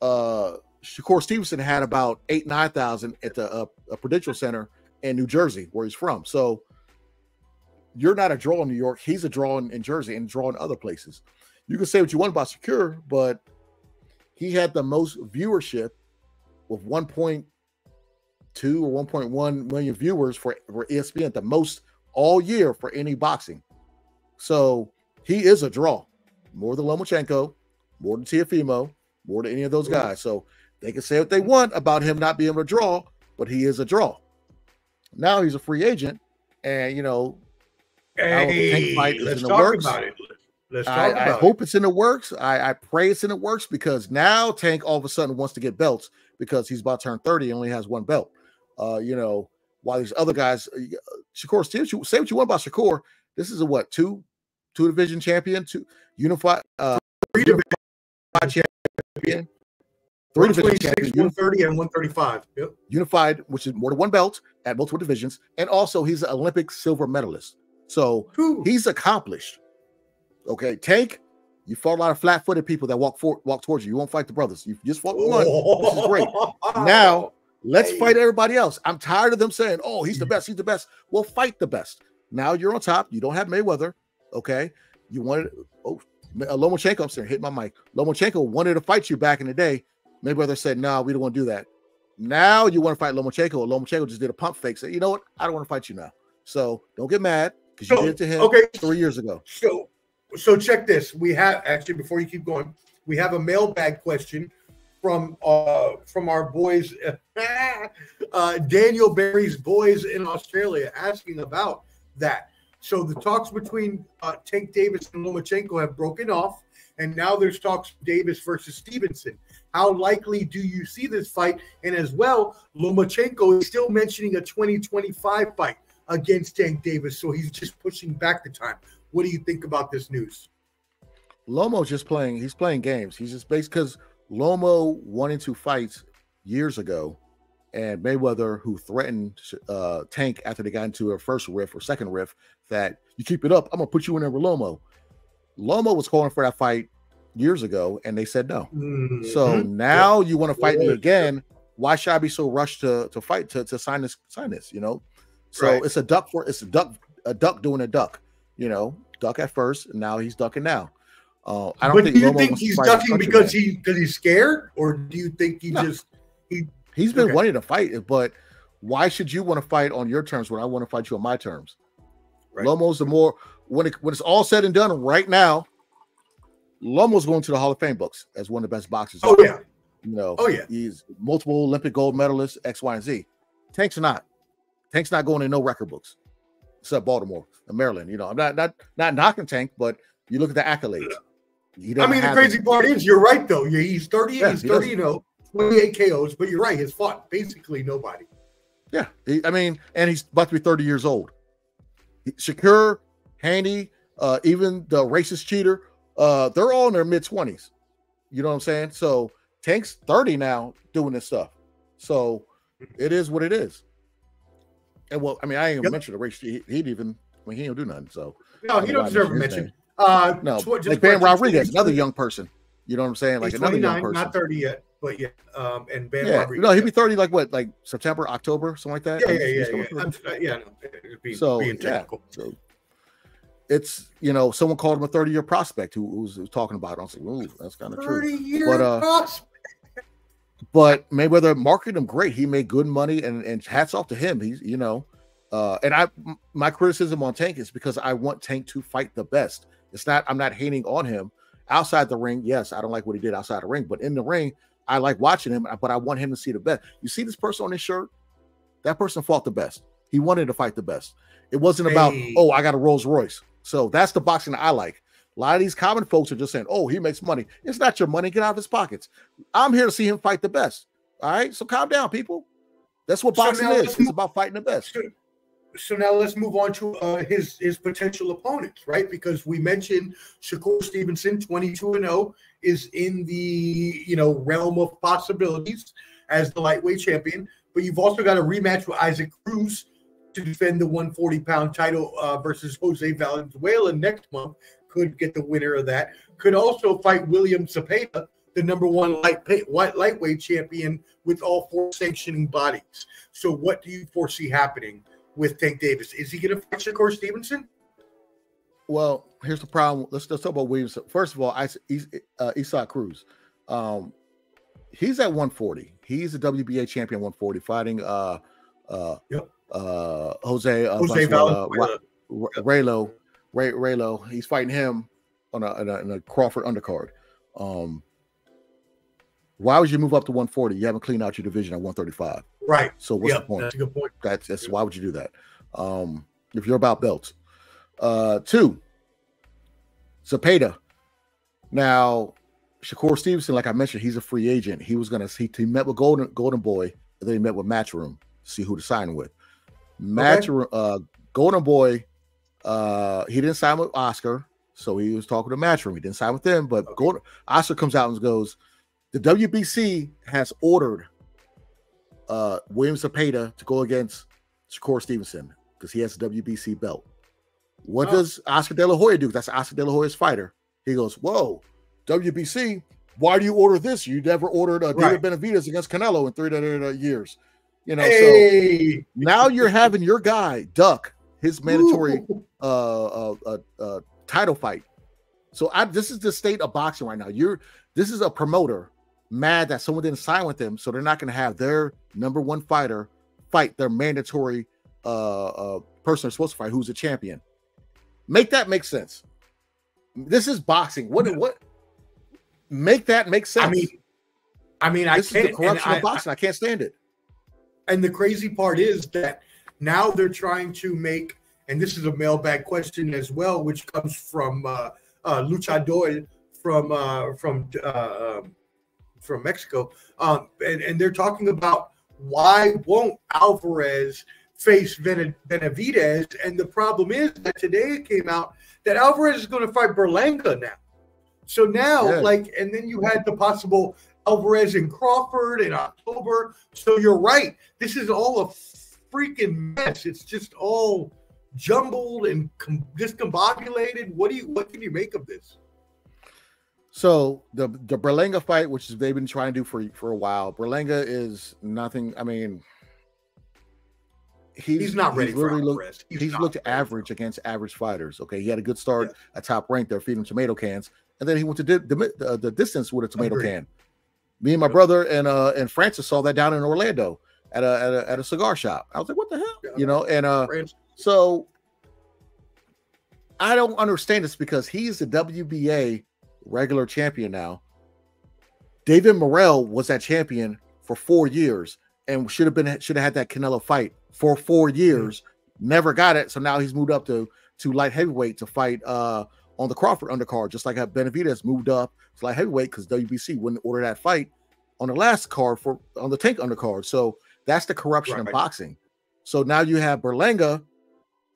Shakur Stevenson had about 8,000, 9,000 at the Prudential Center in New Jersey, where he's from. So you're not a draw in New York. He's a draw in Jersey and draw in other places. You can say what you want about Shakur, but he had the most viewership with 1.2 or 1.1 million viewers for ESPN, the most all year for any boxing. So he is a draw, more than Lomachenko, more than Teofimo, more than any of those guys. So they can say what they want about him not being able to draw, but he is a draw. Now he's a free agent, and you know, hey, fight is let's in the talk works. about it. Let's talk about it. I hope it's in the works. I pray it's in the works because now Tank all of a sudden wants to get belts because he's about to turn 30 and only has one belt. You know, while these other guys, Shakur, say what you want about Shakur. This is a what, two division champion, two unified, three division champion, 3 division champion, 130 and 135. Yep. Unified, which is more than one belt at multiple divisions, and also he's an Olympic silver medalist. So he's accomplished. Okay, Tank, you fought a lot of flat-footed people that walk towards you. You won't fight the brothers. You just fought one. This is great. Now let's fight everybody else. I'm tired of them saying, "Oh, he's the best. He's the best." Well, fight the best. Now you're on top. You don't have Mayweather. Okay, you wanted Lomachenko. I'm saying, hit my mic. Lomachenko wanted to fight you back in the day. Mayweather said, "No, we don't want to do that." Now you want to fight Lomachenko. Lomachenko just did a pump fake. Said, "You know what? I don't want to fight you now." So don't get mad because you did it to him 3 years ago. So check this. We have actually, before you keep going, we have a mailbag question from our boys, Daniel Barry's boys in Australia, asking about that. So the talks between Tank Davis and Lomachenko have broken off, and now there's talks Davis versus Stevenson. How likely do you see this fight? And as well, Lomachenko is still mentioning a 2025 fight against Tank Davis, so he's just pushing back the time. What do you think about this news? Lomo's just playing. He's playing games. He's just based because Lomo won in 2 fights years ago, and Mayweather, who threatened Tank after they got into a first riff or second riff, that you keep it up, I'm gonna put you in there with Lomo. Lomo was calling for that fight years ago, and they said no. So now you want to fight me again? Why should I be so rushed to fight to sign this? You know, so it's a duck doing a duck. You know, duck at first, and now he's ducking now. I don't think. Do you think he's ducking because he's scared, or do you think he's been wanting to fight? But why should you want to fight on your terms when I want to fight you on my terms? Right. Lomo's the more when it's all said and done right now. Lomo's going to the Hall of Fame books as one of the best boxers. Oh yeah, you know. Oh yeah, he's multiple Olympic gold medalist, X, Y, and Z. Tank's not. Tank's not going in no record books, except Baltimore and Maryland. You know, I'm not knocking Tank, but you look at the accolades. I mean, the crazy part is you're right though. He's 30. Yeah, he's 30. You know, 28 KOs. But you're right. He's fought basically nobody. Yeah, I mean, and he's about to be 30 years old. Shakur, Haney, even the racist cheater, they're all in their mid-20s. You know what I'm saying? So Tank's 30 now doing this stuff. So it is what it is. And well, I mean, I ain't gonna mention the race. He'd even, I mean, he don't do nothing. So no, he don't deserve a mention. No, like Ben Rodriguez, another young person. You know what I'm saying? Like he's another young 29, person. not 30 yet, but yeah. And Ben Yeah, Rodriguez. no, he'd be 30 like what, like September, October, something like that. Yeah. No, being technical. So it's, you know, someone called him a 30-year prospect who was talking about it. I was like, ooh, that's kind of true. 30-year prospect. But Mayweather marketed him great. He made good money, and hats off to him. He's, you know, and my criticism on Tank is because I want Tank to fight the best. It's not, I'm not hating on him outside the ring. Yes, I don't like what he did outside the ring, but in the ring, I like watching him, but I want him to see the best. You see this person on his shirt? That person fought the best. He wanted to fight the best. It wasn't about, oh, I got a Rolls Royce. So that's the boxing that I like. A lot of these common folks are just saying, oh, he makes money. It's not your money. Get out of his pockets. I'm here to see him fight the best. All right? So calm down, people. That's what boxing is. It's about fighting the best. So now let's move on to his potential opponents, right? Because we mentioned Shakur Stevenson, 22-0, is in the, you know, realm of possibilities as the lightweight champion. But you've also got a rematch with Isaac Cruz to defend the 140-pound title versus Jose Valenzuela next month. Could get the winner of that. Could also fight William Zepeda, the #1 lightweight champion with all 4 sanctioning bodies. So what do you foresee happening with Tank Davis? Is he going to fight Shakur Stevenson? Well, here's the problem. Let's talk about Williams. First of all, Isaac Cruz. He's at 140. He's a WBA champion 140, fighting Jose Valenzuela. Raylo. He's fighting him on a Crawford undercard. Why would you move up to 140? You haven't cleaned out your division at 135. Right. So what's the point? That's a good point. That's why would you do that? If you're about belts. 2, Zepeda. Now, Shakur Stevenson, like I mentioned, he's a free agent. He was gonna he met with Golden Boy, and then he met with Matchroom to see who to sign with. Golden Boy, he didn't sign with Oscar, so he was talking to Matchroom. He didn't sign with them, but Oscar comes out and goes, the WBC has ordered William Zepeda to go against Shakur Stevenson because he has a WBC belt. What does Oscar De La Hoya do? That's Oscar De La Hoya's fighter. He goes, whoa, WBC, why do you order this? You never ordered David Benavidez against Canelo in 3 years. You know, so now you're having your guy duck his mandatory title fight. So this is the state of boxing right now. This is a promoter mad that someone didn't sign with them, so they're not going to have their #1 fighter fight their mandatory person they're supposed to fight, who's a champion. Make that make sense. This is boxing. What? Make that make sense. I mean, this is the corruption of boxing. I can't stand it. And the crazy part is that now they're trying to make, and this is a mailbag question as well, which comes from Luchador from Mexico, and they're talking about why won't Alvarez face Benavidez, and the problem is that today it came out that Alvarez is going to fight Berlanga now. So now, and then you had the possible Alvarez and Crawford in October. So you're right. This is all a freaking mess. It's just all jumbled and discombobulated. What can you make of this? So the Berlanga fight, which they've been trying to do for a while, Berlanga is nothing. I mean, he's not ready for Alvarez. He's looked average against average fighters. Okay, he had a good start at top rank. They're feeding him tomato cans, and then he went to the distance with a tomato can. Me and my brother and Francis saw that down in Orlando at a cigar shop. I was like, what the hell? You know, and so I don't understand this because he's the WBA regular champion now. David Morrell was that champion for 4 years and should have had that Canelo fight for 4 years. Never got it. So now he's moved up to light heavyweight to fight on the Crawford undercard, just like how Benavidez moved up to light heavyweight because WBC wouldn't order that fight on the last card on the Tank undercard. So that's the corruption in boxing. So now you have Berlanga,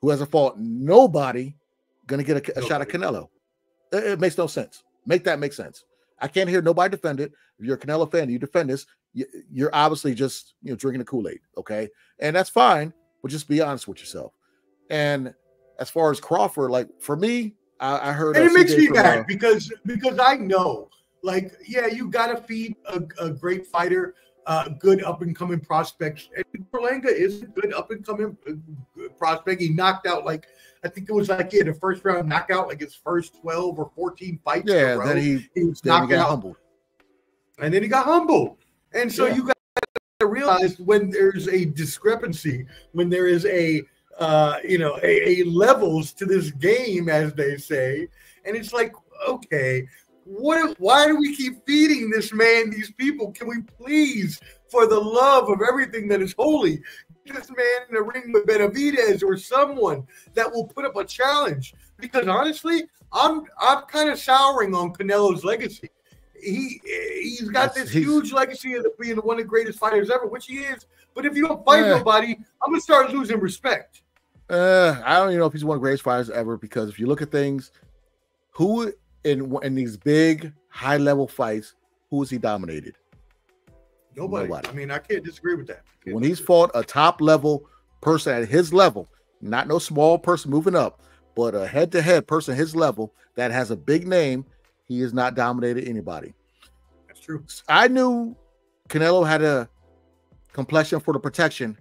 who hasn't fought nobody, going to get a shot at Canelo. It makes no sense. Make that make sense. I can't hear nobody defend it. If you're a Canelo fan, you defend this. You're obviously just drinking the Kool-Aid, okay? And that's fine, but just be honest with yourself. And as far as Crawford, like for me, I heard, and it makes me mad because I know Like, yeah, you got to feed a great fighter, good up-and-coming prospects. And Berlanga is a good up-and-coming prospect. He knocked out, like, I think it was like he had a first-round knockout, like his first 12 or 14 fights in a row. Then he was knocked out. humbled. And then he got humbled. And so you got to realize when there's a discrepancy, when there is a levels to this game, as they say, and it's like, okay, why do we keep feeding this man these people? Can we please, for the love of everything that is holy, get this man in the ring with Benavidez or someone that will put up a challenge? Because honestly, I'm kind of souring on Canelo's legacy. He's got this huge legacy of being one of the greatest fighters ever, which he is. But if you don't fight nobody, I'm gonna start losing respect. I don't even know if he's one of the greatest fighters ever, because if you look at things, who in these big high level fights, who has he dominated? Nobody. I mean, I can't disagree with that. When he's fought a top level person at his level, not no small person moving up, but a head to head person his level that has a big name, he has not dominated anybody. That's true. I knew Canelo had a complexion for the protection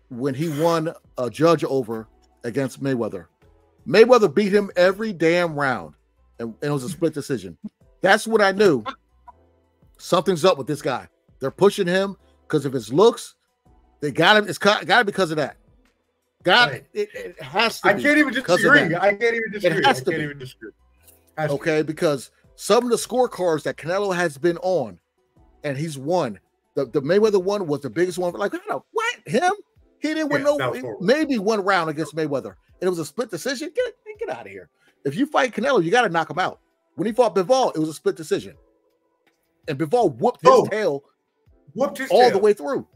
when he won a judge over against Mayweather. Mayweather beat him every damn round, and it was a split decision. That's what I knew. Something's up with this guy. They're pushing him because of his looks. They got him. It's got to be because of that. It has to. I can't even disagree. I can't even disagree. I can't even disagree. Okay, because some of the scorecards that Canelo has been on, and he's won. The Mayweather one was the biggest one. Like, what? Him? He didn't win maybe one round against Mayweather. And it was a split decision. Get out of here. If you fight Canelo, you got to knock him out. When he fought Bivol, it was a split decision. And Bivol whooped his tail all the way through.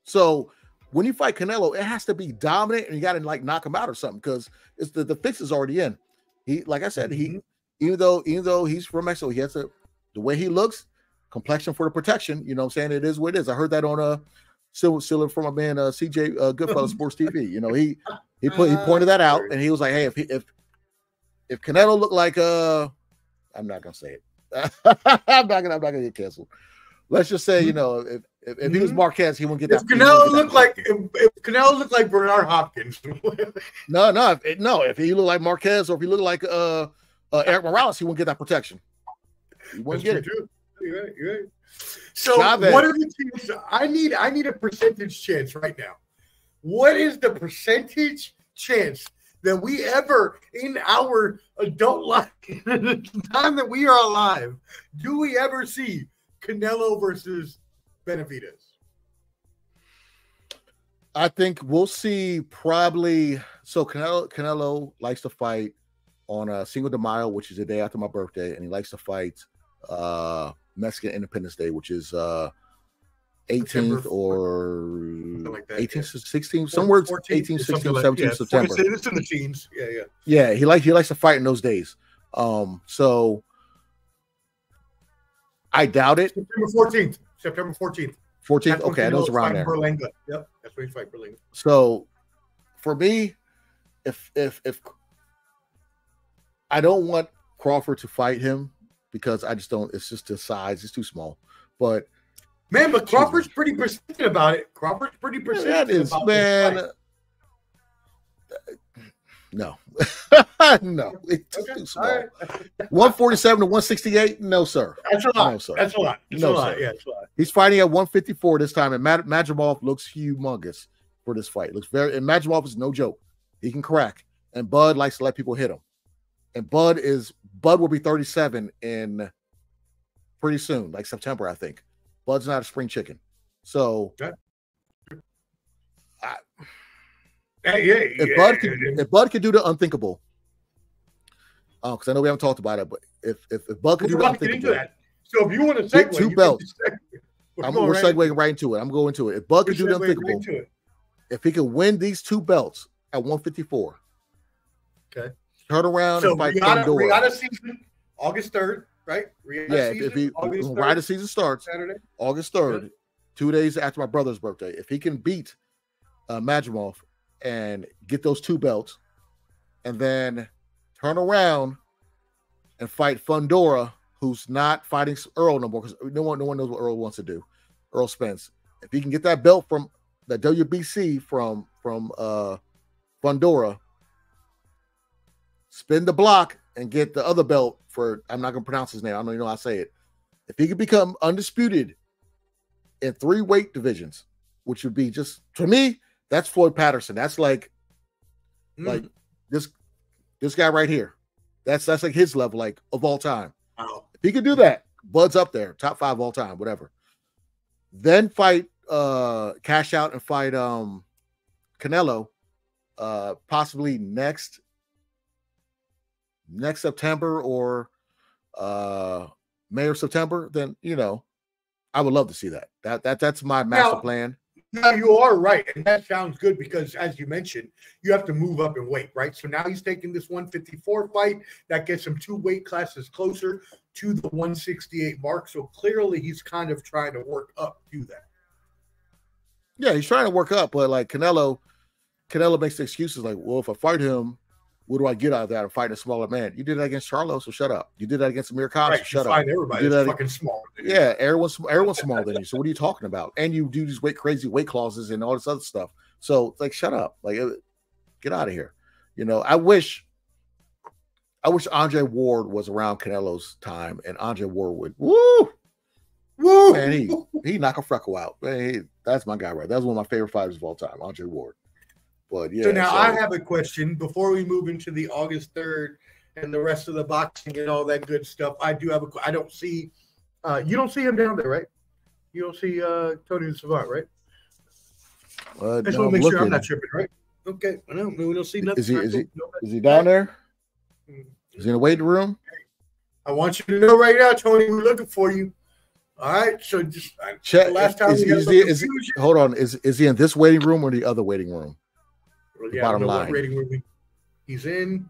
So when you fight Canelo, it has to be dominant, and you got to like knock him out or something, because it's the fix is already in. He, like I said, even though he's from Mexico, he has the way he looks, complexion for the protection. You know what I'm saying? It is what it is. I heard that on still from my man CJ Goodfellas Sports TV. You know, he pointed that out, and he was like, hey, if Canelo looked like I'm not gonna say it. I'm not gonna get canceled. Let's just say, you know, if he was Marquez, he wouldn't get that. If Canelo looked like Bernard Hopkins. No. If he looked like Marquez, or if he looked like Eric Morales, he wouldn't get that protection. He wouldn't get it. You're right. So what are the teams? I need a percentage chance right now. What is the percentage chance that we ever, in our adult life, the time that we are alive, do we ever see Canelo versus Benavidez? I think we'll see probably. So Canelo likes to fight on Cinco de Mayo, which is the day after my birthday, and he likes to fight Mexican Independence Day, which is 18th or like 18th, 16th, somewhere 18th, 16th, 17th September. It's in the teens. Yeah. He likes to fight in those days. So I doubt it. September 14th. 14th. Okay, I know it's around there. Berlanga. Yep, that's where you fight Berlanga. So for me, if I don't want Crawford to fight him, because I just don't. It's just the size; it's too small. But Crawford's pretty persistent about it. Crawford's pretty persistent. That is, man. No, no, it's too small. Right. 147 to 168. No, sir. That's a lot. No, sir. That's a lot. It's no, a lot. Sir. Yeah, it's a lot. He's fighting at 154 this time, and Madrimov looks humongous for this fight. Looks very. And Madrimov is no joke. He can crack, and Bud likes to let people hit him. And Bud will be 37 in pretty soon, like September, I think. Bud's not a spring chicken. So if Bud could do the unthinkable, because I know we haven't talked about it, but if Bud could do the unthinkable, so if you want to segue, two belts, we're segueing right into it. I'm going to it. If Bud could do the unthinkable, if he can win these two belts at 154, okay, turn around and fight Pandora. Regatta season, August 3rd, right? Regatta season starts Saturday, August 3rd, 2 days after my brother's birthday. If he can beat Madrimov and get those two belts, and then turn around and fight Fundora, who's not fighting Earl no more, because no one knows what Earl wants to do. Earl Spence. If he can get that belt from the WBC from Fundora, spin the block and get the other belt for, I'm not going to pronounce his name. I don't even know how to say it. If he could become undisputed in 3 weight divisions, which would be just, for me, that's Floyd Patterson. That's like this guy right here. That's like his level, like, of all time. Wow. If he could do that, Bud's up there, top 5 all time, whatever. Then fight, cash out and fight Canelo, possibly next September or May or September. Then, you know, I would love to see that. That's my master plan. Now you are right, and that sounds good because, as you mentioned, you have to move up in weight, right? So now he's taking this 154 fight that gets him 2 weight classes closer to the 168 mark. So clearly, he's kind of trying to work up to that. Yeah, he's trying to work up, but like Canelo makes the excuses like, well, if I fight him, what do I get out of that? I'm fighting a smaller man. You did that against Charlo, so shut up. You did that against Amir Khan, so shut up. Everybody is fucking small. Yeah, everyone's smaller than you. So what are you talking about? And you do these crazy weight clauses and all this other stuff. So like, shut up. Like, get out of here. You know, I wish Andre Ward was around Canelo's time, and Andre Ward would man, he knock a freckle out. Man, that's my guy, right? That's one of my favorite fighters of all time, Andre Ward. But yeah. So now I have a question before we move into the August 3rd and the rest of the boxing and all that good stuff. I do have I don't see you don't see him down there, right? You don't see Tony the Savant, right? I just want to make sure I'm not tripping, right? Okay. We don't see nothing. Is he down there? Is he in the waiting room? I want you to know right now, Tony, we're looking for you. All right. So just check. Last time hold on. Is he in this waiting room or the other waiting room? Yeah, bottom line. Rating room he's in.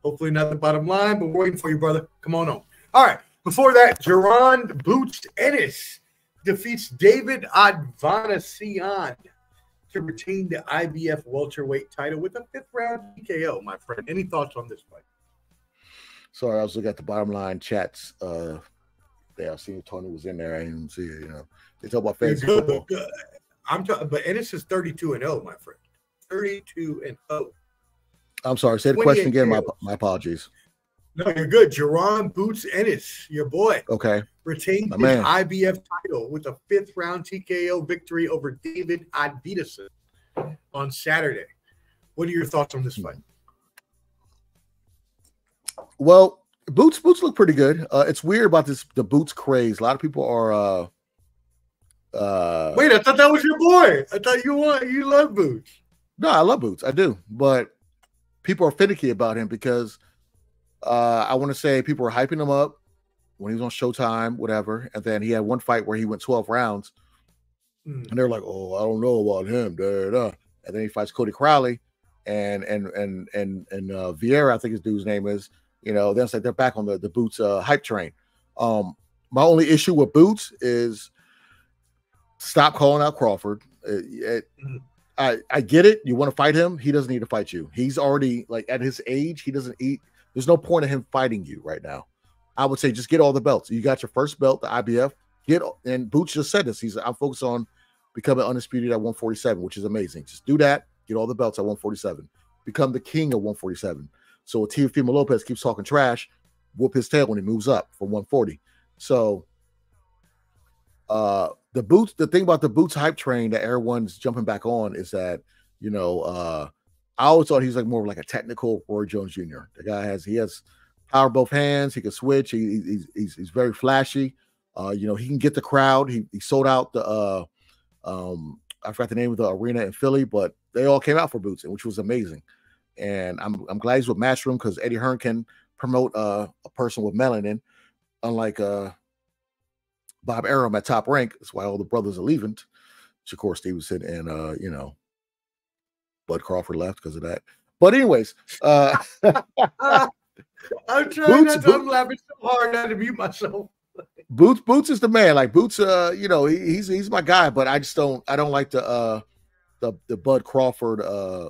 Hopefully not the bottom line, but we're waiting for you, brother. Come on. All right. Before that, Jaron Boots Ennis defeats David Advanasian to retain the IBF welterweight title with a 5th round TKO, my friend. Any thoughts on this fight? Sorry, I was looking at the bottom line chats. I seen Tony was in there. I didn't even see it. You know, they talk about fantasy football. I'm talking, but Ennis is 32-0, my friend. 32-0. I'm sorry. Say the question again. My apologies. No, you're good. Jaron Boots Ennis, your boy. Okay. Retained his IBF title with a 5th round TKO victory over David Advanasian on Saturday. What are your thoughts on this fight? Well, Boots look pretty good. It's weird about the Boots craze. A lot of people are wait, I thought that was your boy. I thought you love Boots. No, I love Boots. I do. But people are finicky about him because I want to say people were hyping him up when he was on Showtime, whatever. And then he had one fight where he went 12 rounds. And they're like, oh, I don't know about him. And then he fights Cody Crowley and Vieira, I think his dude's name is. You know, then it's like they're back on the Boots hype train. My only issue with Boots is stop calling out Crawford. I get it. You want to fight him. He doesn't need to fight you. He's already, like, at his age, he doesn't eat. There's no point in him fighting you right now. I would say just get all the belts. You got your first belt, the IBF. And Boots just said this. I'm focused on becoming undisputed at 147, which is amazing. Just do that. Get all the belts at 147. Become the king of 147. So if Teofimo Lopez keeps talking trash, whoop his tail when he moves up from 140. So the thing about the Boots hype train that everyone's jumping back on is that, you know, I always thought he's like more of like a technical Roy Jones Jr. The guy has power both hands. He can switch. He's very flashy. You know, he can get the crowd. He sold out the I forgot the name of the arena in Philly, but they all came out for Boots, which was amazing. And I'm glad he's with Matchroom because Eddie Hearn can promote a person with melanin, unlike Bob Arum at Top Rank. That's why all the brothers are leaving. Shakur Stevenson and you know, Bud Crawford left because of that. But anyways, I'm trying not to. I'm laughing so hard I had to mute myself. Boots is the man. Like Boots, you know, he's my guy. But I don't like the Bud Crawford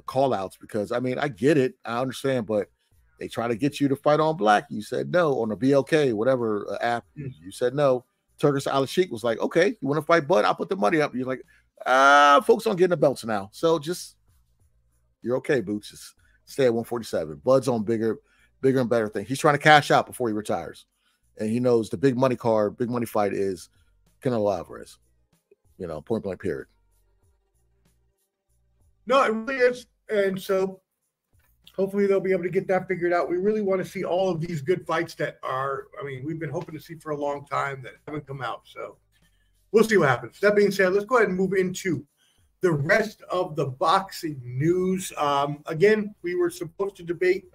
call outs because I mean I get it, I understand, but They try to get you to fight on Black. You said no. On the BLK, whatever app, you said no. Turkish Al-Sheikh was like, okay, you want to fight Bud? I'll put the money up. You're like, folks aren't getting the belts now. So just, you're okay, Boots. Just stay at 147. Bud's on bigger and better things. He's trying to cash out before he retires. And he knows the big money fight is Canelo Alvarez. You know, point blank period. No, it really is. And so hopefully they'll be able to get that figured out. We really want to see all of these good fights that are, I mean, we've been hoping to see for a long time that haven't come out. So we'll see what happens. That being said, let's go ahead and move into the rest of the boxing news. Again, we were supposed to debate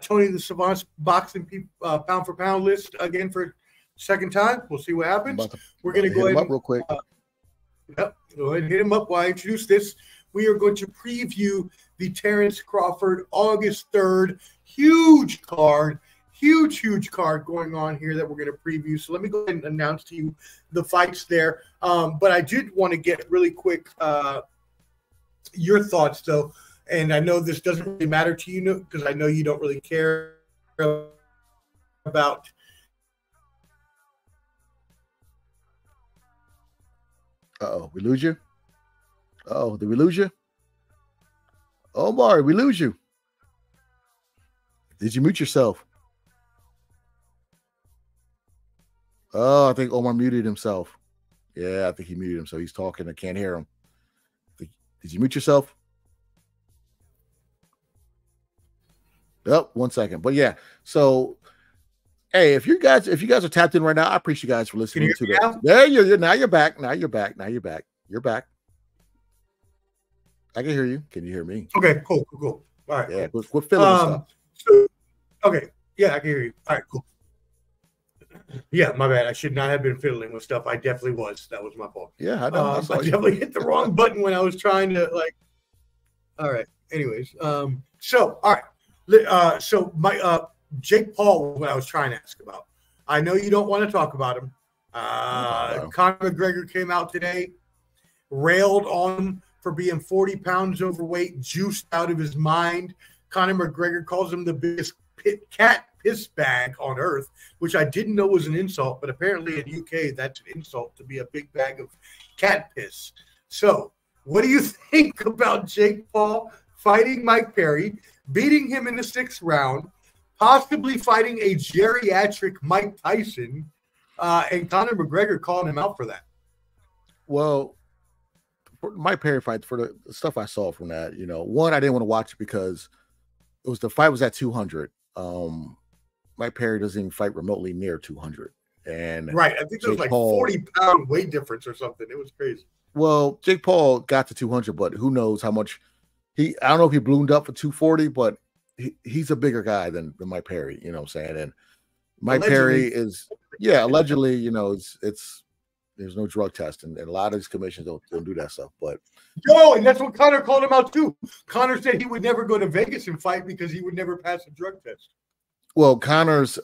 Tony the Savant's boxing pound for pound list again for second time. We'll see what happens. We're going to go ahead and real quick. Yep, go ahead and hit him up while I introduce this. We are going to preview the Terence Crawford August 3rd. Huge card going on here that we're going to preview. So let me go ahead and announce to you the fights there. But I did want to get really quick your thoughts, though. And I know this doesn't really matter to you because I know you don't really care about. Uh-oh, we lose you? Oh, did we lose you? Omar, we lose you. Did you mute yourself? Oh, I think Omar muted himself. Yeah, I think he muted himself. He's talking. I can't hear him. Did you mute yourself? Oh, 1 second. But yeah, so hey, if you guys are tapped in right now, I appreciate you guys for listening to that. There you're now you're back. Now you're back. You're back. I can hear you. Can you hear me? Okay, cool. All right. Yeah, we're filling stuff. Okay. Yeah, I can hear you. All right, cool. Yeah, my bad. I should not have been fiddling with stuff. I definitely was. That was my fault. Yeah, I know. I definitely hit the wrong button when I was trying to All right. Anyways, so all right. So my Jake Paul was what I was trying to ask about. I know you don't want to talk about him. Conor McGregor came out today, railed on him for being 40 pounds overweight, juiced out of his mind. Conor McGregor calls him the biggest cat piss bag on earth, which I didn't know was an insult, but apparently in UK that's an insult to be a big bag of cat piss. So what do you think about Jake Paul fighting Mike Perry, beating him in the 6th round, possibly fighting a geriatric Mike Tyson, and Conor McGregor calling him out for that? Well, for Mike Perry fight, for the stuff I saw from that, you know, one, I didn't want to watch it because the fight was at 200. Mike Perry doesn't even fight remotely near 200. And right, I think there was like 40-pound weight difference or something. It was crazy. Well, Jake Paul got to 200, but who knows how much I don't know if he ballooned up for 240, but he's a bigger guy than Mike Perry, you know what I'm saying? And Mike Perry is, allegedly, you know, it's there's no drug test, and a lot of these commissions don't do that stuff. But and that's what Conor called him out too. Conor said he would never go to Vegas and fight because he would never pass a drug test. Well, Conor's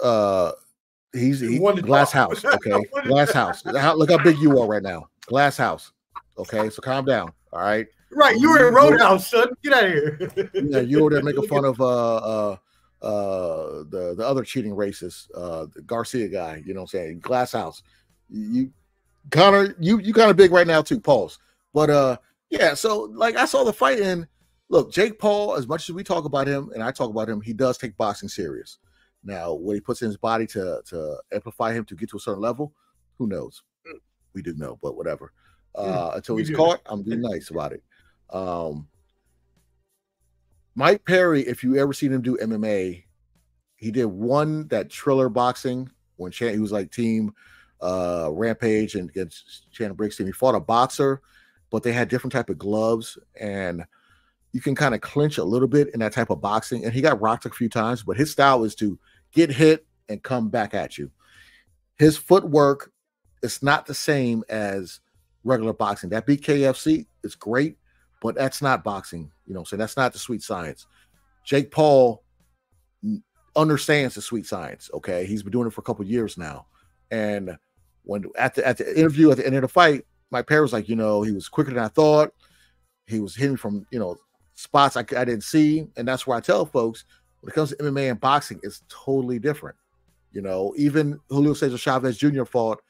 he's glass house, okay? Glass house. Look how big you are right now. Glass house. Okay, so calm down. All right. Right, you were in Roadhouse, son. Get out of here. Yeah, you were there making fun of the other cheating racist, the Garcia guy. You know what I'm saying? Glass house. Conor, you kind of big right now too. Pause. But yeah. So like I saw the fight, and look, Jake Paul. As much as we talk about him, and I talk about him, he does take boxing serious. Now, what he puts in his body to amplify him to get to a certain level, who knows? We do know, but whatever. Until he's caught, I'm being nice about it. Mike Perry, if you ever seen him do MMA, he did that Triller boxing when he was like team Rampage and against Shannon Briggs. He fought a boxer, but they had different type of gloves, and you can kind of clinch a little bit in that type of boxing. And he got rocked a few times, but his style is to get hit and come back at you. His footwork is not the same as regular boxing. That BKFC is great, but that's not boxing. You know what I'm saying? That's not the sweet science. Jake Paul understands the sweet science, okay? He's been doing it for a couple of years now. And when at the interview at the end of the fight, my Perry was like, you know, he was quicker than I thought. He was hitting from, you know, spots I didn't see. And that's where I tell folks, When it comes to MMA and boxing, it's totally different. You know, even Julio Cesar Chavez Jr. fought,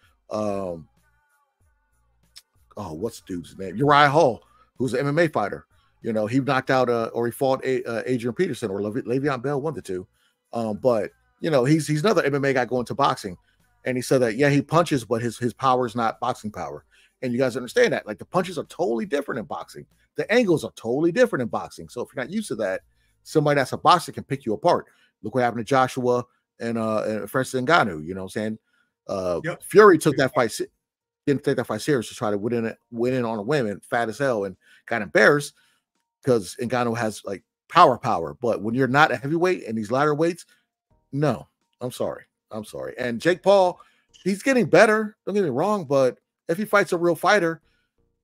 what's the dude's name? Uriah Hall, who's an MMA fighter. You know, he knocked out, or he fought Adrian Peterson or Le'Veon Bell, one of the two. But, you know, he's another MMA guy going to boxing. And he said that, yeah, he punches, but his power is not boxing power. And you guys understand that. Like, the punches are totally different in boxing. The angles are totally different in boxing. So if you're not used to that, somebody that's a boxer can pick you apart. Look what happened to Joshua and Francis Ngannou. You know what I'm saying? Fury took that fight, didn't take that fight serious to try to win in on a whim, and fat as hell, and got embarrassed because Ngannou has like power. But when you're not a heavyweight and these lighter weights, no, I'm sorry. And Jake Paul, he's getting better. Don't get me wrong, but if he fights a real fighter,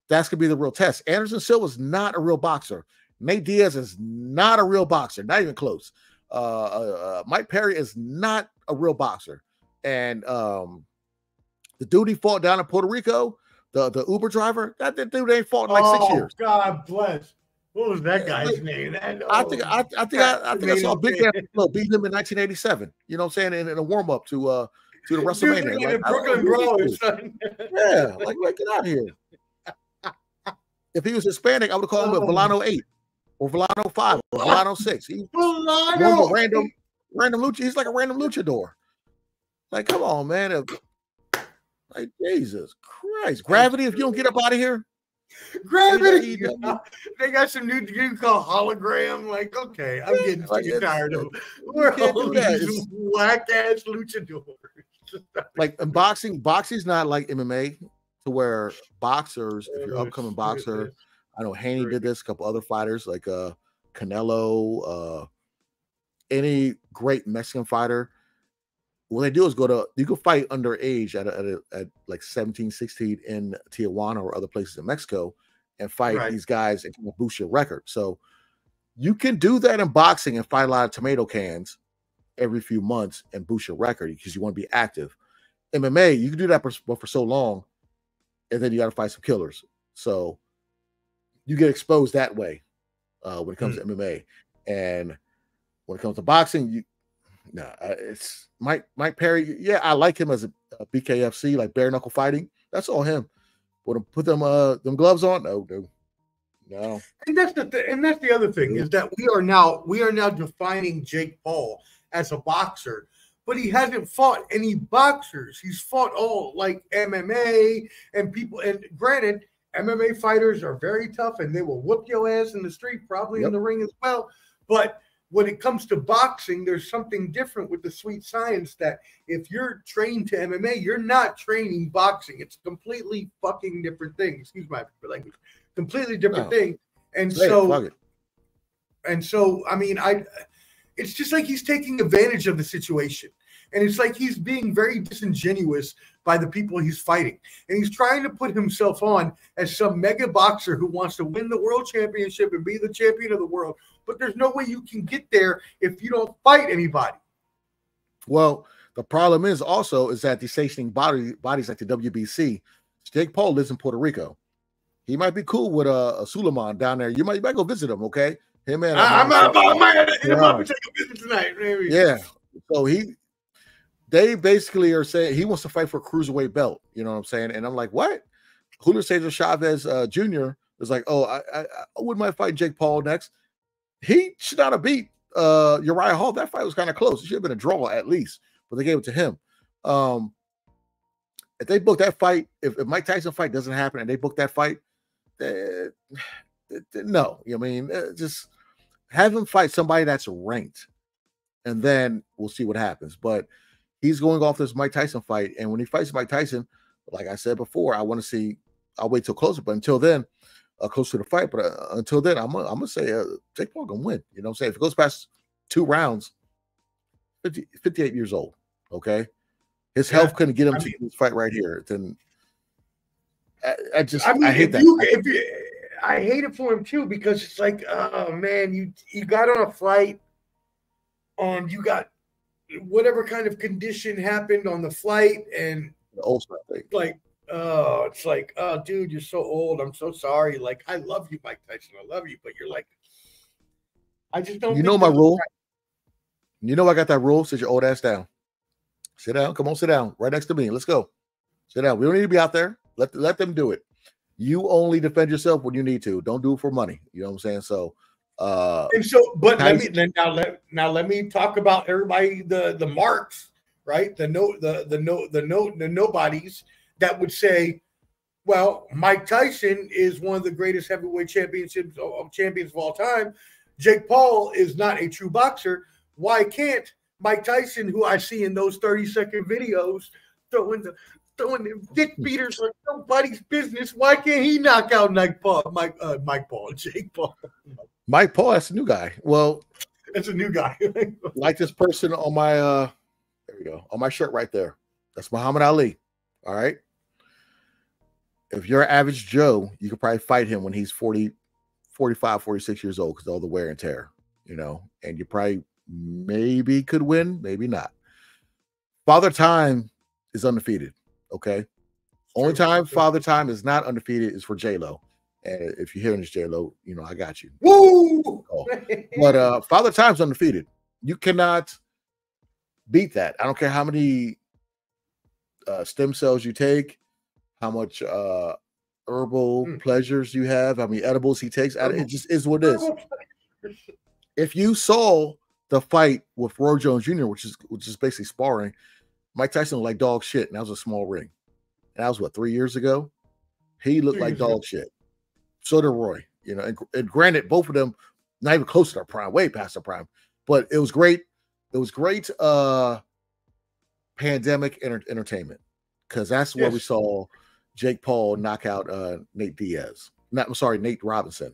that's gonna be the real test. Anderson Silva's not a real boxer. Nate Diaz is not a real boxer, not even close. Mike Perry is not a real boxer. And the dude he fought down in Puerto Rico, the Uber driver, that dude ain't fought in like 6 years. God bless. What was that guy's name? I think I saw Big Dan beat him in 1987. You know what I'm saying? In a warm up to the WrestleMania. Dude, like, Brooklyn Brawlers. Yeah, like get out of here. If he was Hispanic, I would have called him a Volano 8 or Volano 5 or Volano 6. He's random lucha. He's like a random luchador. Like, come on, man. Like, Jesus Christ. Gravity, if you don't get up out of here. Gravity. They got some new dude called Hologram. Like, okay, I'm getting tired of it. We're all these whack-ass luchadors. Like, in boxing's not like MMA, to where boxers, if you're an upcoming boxer, I know Haney did this, a couple other fighters like Canelo, any great Mexican fighter, what they do is you can fight underage at like 17, 16 in Tijuana or other places in Mexico and fight these guys and boost your record. So you can do that in boxing and fight a lot of tomato cans every few months and boost your record because you want to be active. MMA, you can do that for so long, and then you got to fight some killers. So you get exposed that way when it comes to MMA. And when it comes to boxing, it's Mike Perry. Yeah, I like him as a BKFC, like bare knuckle fighting. That's all him. Would put them gloves on? No. And that's the other thing is that we are now defining Jake Paul as a boxer. But he hasn't fought any boxers. He's fought all like MMA and people. And granted, MMA fighters are very tough and they will whoop your ass in the street, probably in the ring as well. But when it comes to boxing, there's something different with the sweet science that if you're trained to MMA, you're not training boxing. It's a completely fucking different thing. Excuse my language. Completely different thing. And so, I mean, it's just like he's taking advantage of the situation. And it's like he's being very disingenuous by the people he's fighting. And he's trying to put himself on as some mega boxer who wants to win the world championship and be the champion of the world. But there's no way you can get there if you don't fight anybody. Well, the problem is that these sanctioning bodies like the WBC, Jake Paul lives in Puerto Rico. He might be cool with a Suleiman down there. You might go visit him, okay? Him and I might take a visit tonight, maybe. Yeah. So they basically are saying he wants to fight for a cruiserweight belt. You know what I'm saying? And I'm like, what? Julio Cesar Chavez Jr. is like, I wouldn't mind fighting Jake Paul next. He should not have beat Uriah Hall. That fight was kind of close. It should have been a draw at least, but they gave it to him. If they book that fight, if Mike Tyson fight doesn't happen and they book that fight, no. You know what I mean? Just have him fight somebody that's ranked, and then we'll see what happens. But he's going off this Mike Tyson fight, and when he fights Mike Tyson, like I said before, I want to see. I'll wait till closer, but until then, close to the fight. But until then, I'm gonna say Jake Paul gonna win. You know what I'm saying? If it goes past 2 rounds, 58 years old. Okay, his health couldn't get him to this fight right here. Then I hate that. I hate it for him too because it's like, oh man, you got on a flight, you got whatever kind of condition happened on the flight, and the ulcer thing. Like, oh, it's like, oh, dude, you're so old. I'm so sorry. Like, I love you, Mike Tyson. I love you, but you're like, I just don't. You know my rule. You know I got that rule. Sit your old ass down. Sit down. Come on, sit down. Right next to me. Let's go. Sit down. We don't need to be out there. Let them do it. You only defend yourself when you need to. Don't do it for money. You know what I'm saying? So and so, but let me talk about everybody, the marks, right? The nobodies that would say, well, Mike Tyson is one of the greatest heavyweight champions of all time. Jake Paul is not a true boxer. Why can't Mike Tyson, who I see in those 30-second videos, throwing the dick beaters like nobody's business? Why can't he knock out Jake Paul? Mike Paul, that's a new guy. Well, that's a new guy. Like this person on my there we go, on my shirt right there. That's Muhammad Ali. All right. If you're an average Joe, you could probably fight him when he's 40, 45, 46 years old because of all the wear and tear, you know, and you probably maybe could win, maybe not. Father Time is undefeated. Okay. Only time Father Time is not undefeated is for J-Lo. And if you're hearing this, J-Lo, you know, I got you. Woo! Oh. But Father Time's undefeated. You cannot beat that. I don't care how many stem cells you take, how much herbal pleasures you have, how many edibles he takes. It just is what it is. If you saw the fight with Roy Jones Jr., which is basically sparring, Mike Tyson looked like dog shit, and that was a small ring. And that was what, 3 years ago? He looked like dog shit. So did Roy, you know. And granted, both of them not even close to their prime, way past their prime. But it was great. It was great pandemic entertainment, because that's where we saw Jake Paul knock out Nate Robinson.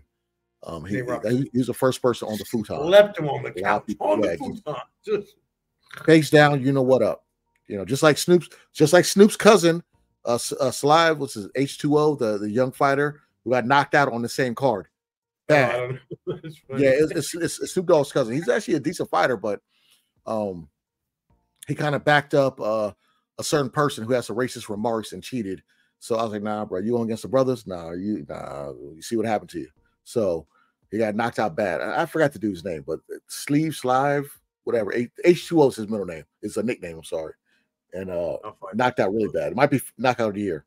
He was the first person on the futon. Left him on the couch. Just face down. You know what up? You know, just like Snoop's cousin, Slive, what's his H2O, the young fighter who got knocked out on the same card. Bad. Yeah, it's Snoop Dogg's cousin. He's actually a decent fighter, but he kind of backed up a certain person who has some racist remarks and cheated. So I was like, nah, bro, you going against the brothers? Nah, you see what happened to you. So he got knocked out bad. I forgot the dude's name, but Slive, whatever. H2O is his middle name. It's a nickname, I'm sorry. And knocked out really bad. It might be knockout of the year.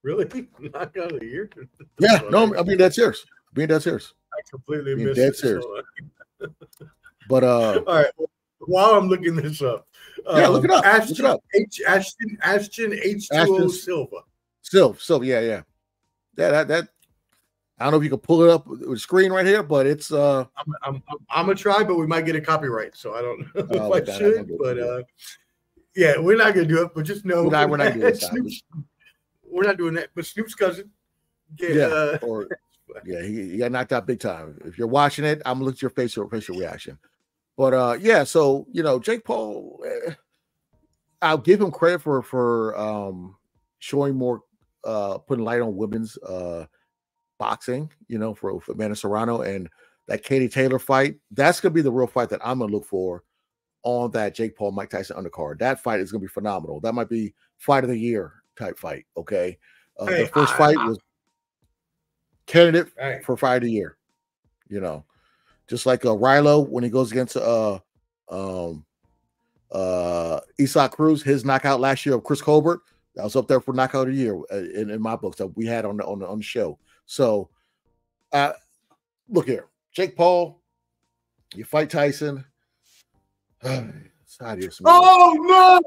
Really? Knockout of the year? Yeah, no, I mean, that's serious. I completely missed dead it. Serious. But all right. While I'm looking this up, look it up. Ashton H2O Silva. Yeah. That I don't know if you can pull it up with the screen right here, but it's I'm gonna try, but we might get a copyright, so I don't know if I should. But yeah, we're not gonna do it. But just know we're not doing that. We're not doing that. But Snoop's cousin, he got knocked out big time. If you're watching it, I'm gonna look at your facial reaction. But yeah, so you know, Jake Paul, I'll give him credit for showing more, putting light on women's boxing, you know, for Amanda Serrano and that Katie Taylor fight. That's gonna be the real fight that I'm gonna look for on that Jake Paul Mike Tyson undercard. That fight is gonna be phenomenal. That might be fight of the year type fight. Okay, the first fight was candidate for fight of the year. You know, just like Rilo when he goes against Isaac Cruz, his knockout last year of Chris Colbert, that was up there for knockout of the year in my books that we had on the show. So, look here, Jake Paul, you fight Tyson. Oh no!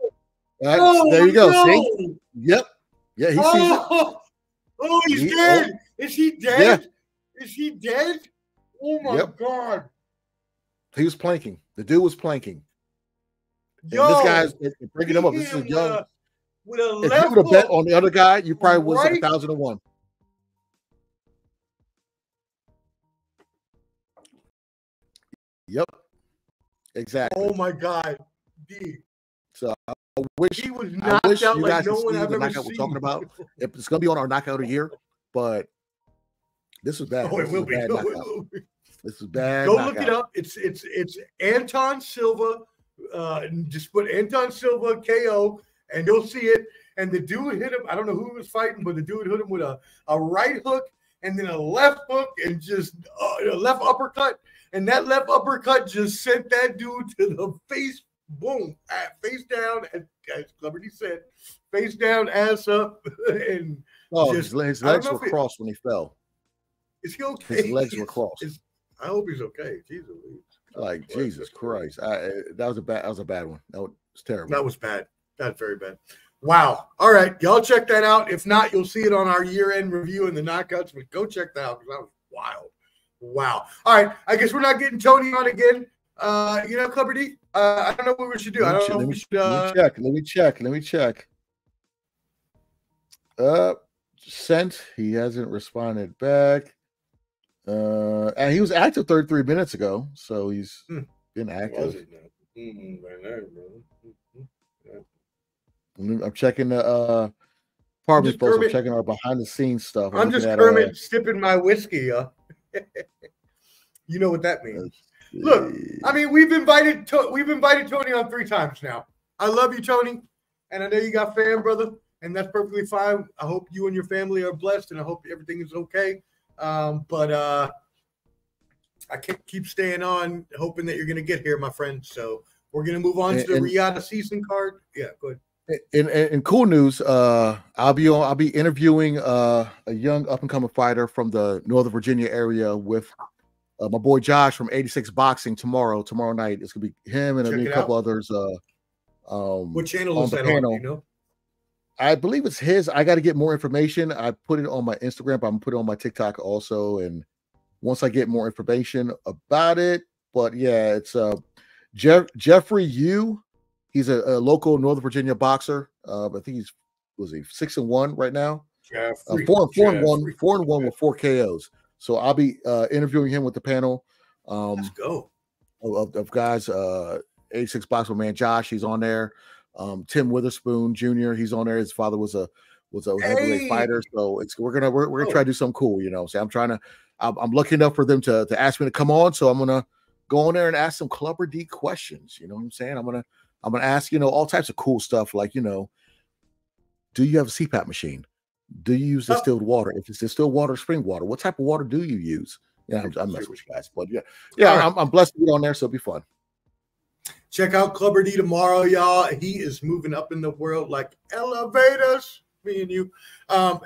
There you go. No. See? Yep. Yeah, he sees it. Oh, he's dead. Is he dead? Yeah. Is he dead? Oh my God. He was planking. The dude was planking. Yo, this guy's bringing him up. This is young. With a if you would have bet on the other guy, you probably would have 1,001. Yep. Exactly. Oh my God. D. So I wish he was knocked out you like guys no could one see I've the ever knockout seen. we're talking about. It's gonna be on our knockout of the year, but this was bad. Oh, it will be. This is bad. Go look it up. It's Anton Silva. Just put Anton Silva KO, and you'll see it. And the dude hit him. I don't know who he was fighting, but the dude hit him with a right hook and then a left hook and just a left uppercut. and that left uppercut just sent that dude to the face. Boom, face down, as Clubber D said, face down, ass up, and his legs were crossed when he fell. Is he okay? His legs were crossed. I hope he's okay. Jesus, like Jesus Christ, that was a bad one. That was terrible. That was bad. That's very bad. Wow. All right, y'all check that out. If not, you'll see it on our year-end review in the knockouts. But go check that out because that was wild. Wow. All right, I guess we're not getting Tony on again. Clubber D. I don't know what we should do. I don't know if we should. Let me check. Sent. He hasn't responded back. And he was active 33 minutes ago, so he's been active. I'm checking the Parley folks. I'm checking our behind the scenes stuff. I'm just Kermit sipping my whiskey. You know what that means. Look, I mean, we've invited Tony on 3 times now. I love you, Tony, and I know you got fam, brother, and that's perfectly fine. I hope you and your family are blessed, and I hope everything is okay. But I can't keep staying on, hoping that you're going to get here, my friend. So we're going to move on to the Riyadh season card. Yeah, go ahead. In cool news, I'll be interviewing a young up and coming fighter from the Northern Virginia area with my boy Josh from 86 Boxing tomorrow night. It's gonna be him and a couple others. What channel is that on? Do you know? I believe it's his. I got to get more information. I put it on my Instagram, but I'm putting it on my TikTok also. And once I get more information about it, but yeah, it's Jeffrey Yu. He's a local Northern Virginia boxer. I think he's 6-1 right now. 4-1 with 4 KOs. So I'll be interviewing him with the panel. Let's go. Of guys, 86 Boxer man Josh, he's on there. Tim Witherspoon Jr., he's on there. His father was a heavyweight fighter. So we're gonna try to do something cool, you know. So I'm lucky enough for them to ask me to come on. So I'm gonna go on there and ask some Clubber D questions. You know what I'm saying? I'm gonna ask, all types of cool stuff, like, do you have a CPAP machine? Do you use distilled water? If it's distilled water, spring water, what type of water do you use? Yeah, I'm messing with you guys, but yeah, right. I'm blessed to be on there, so it'll be fun. Check out Clubber D tomorrow, y'all. He is moving up in the world like elevators, me and you. Yeah,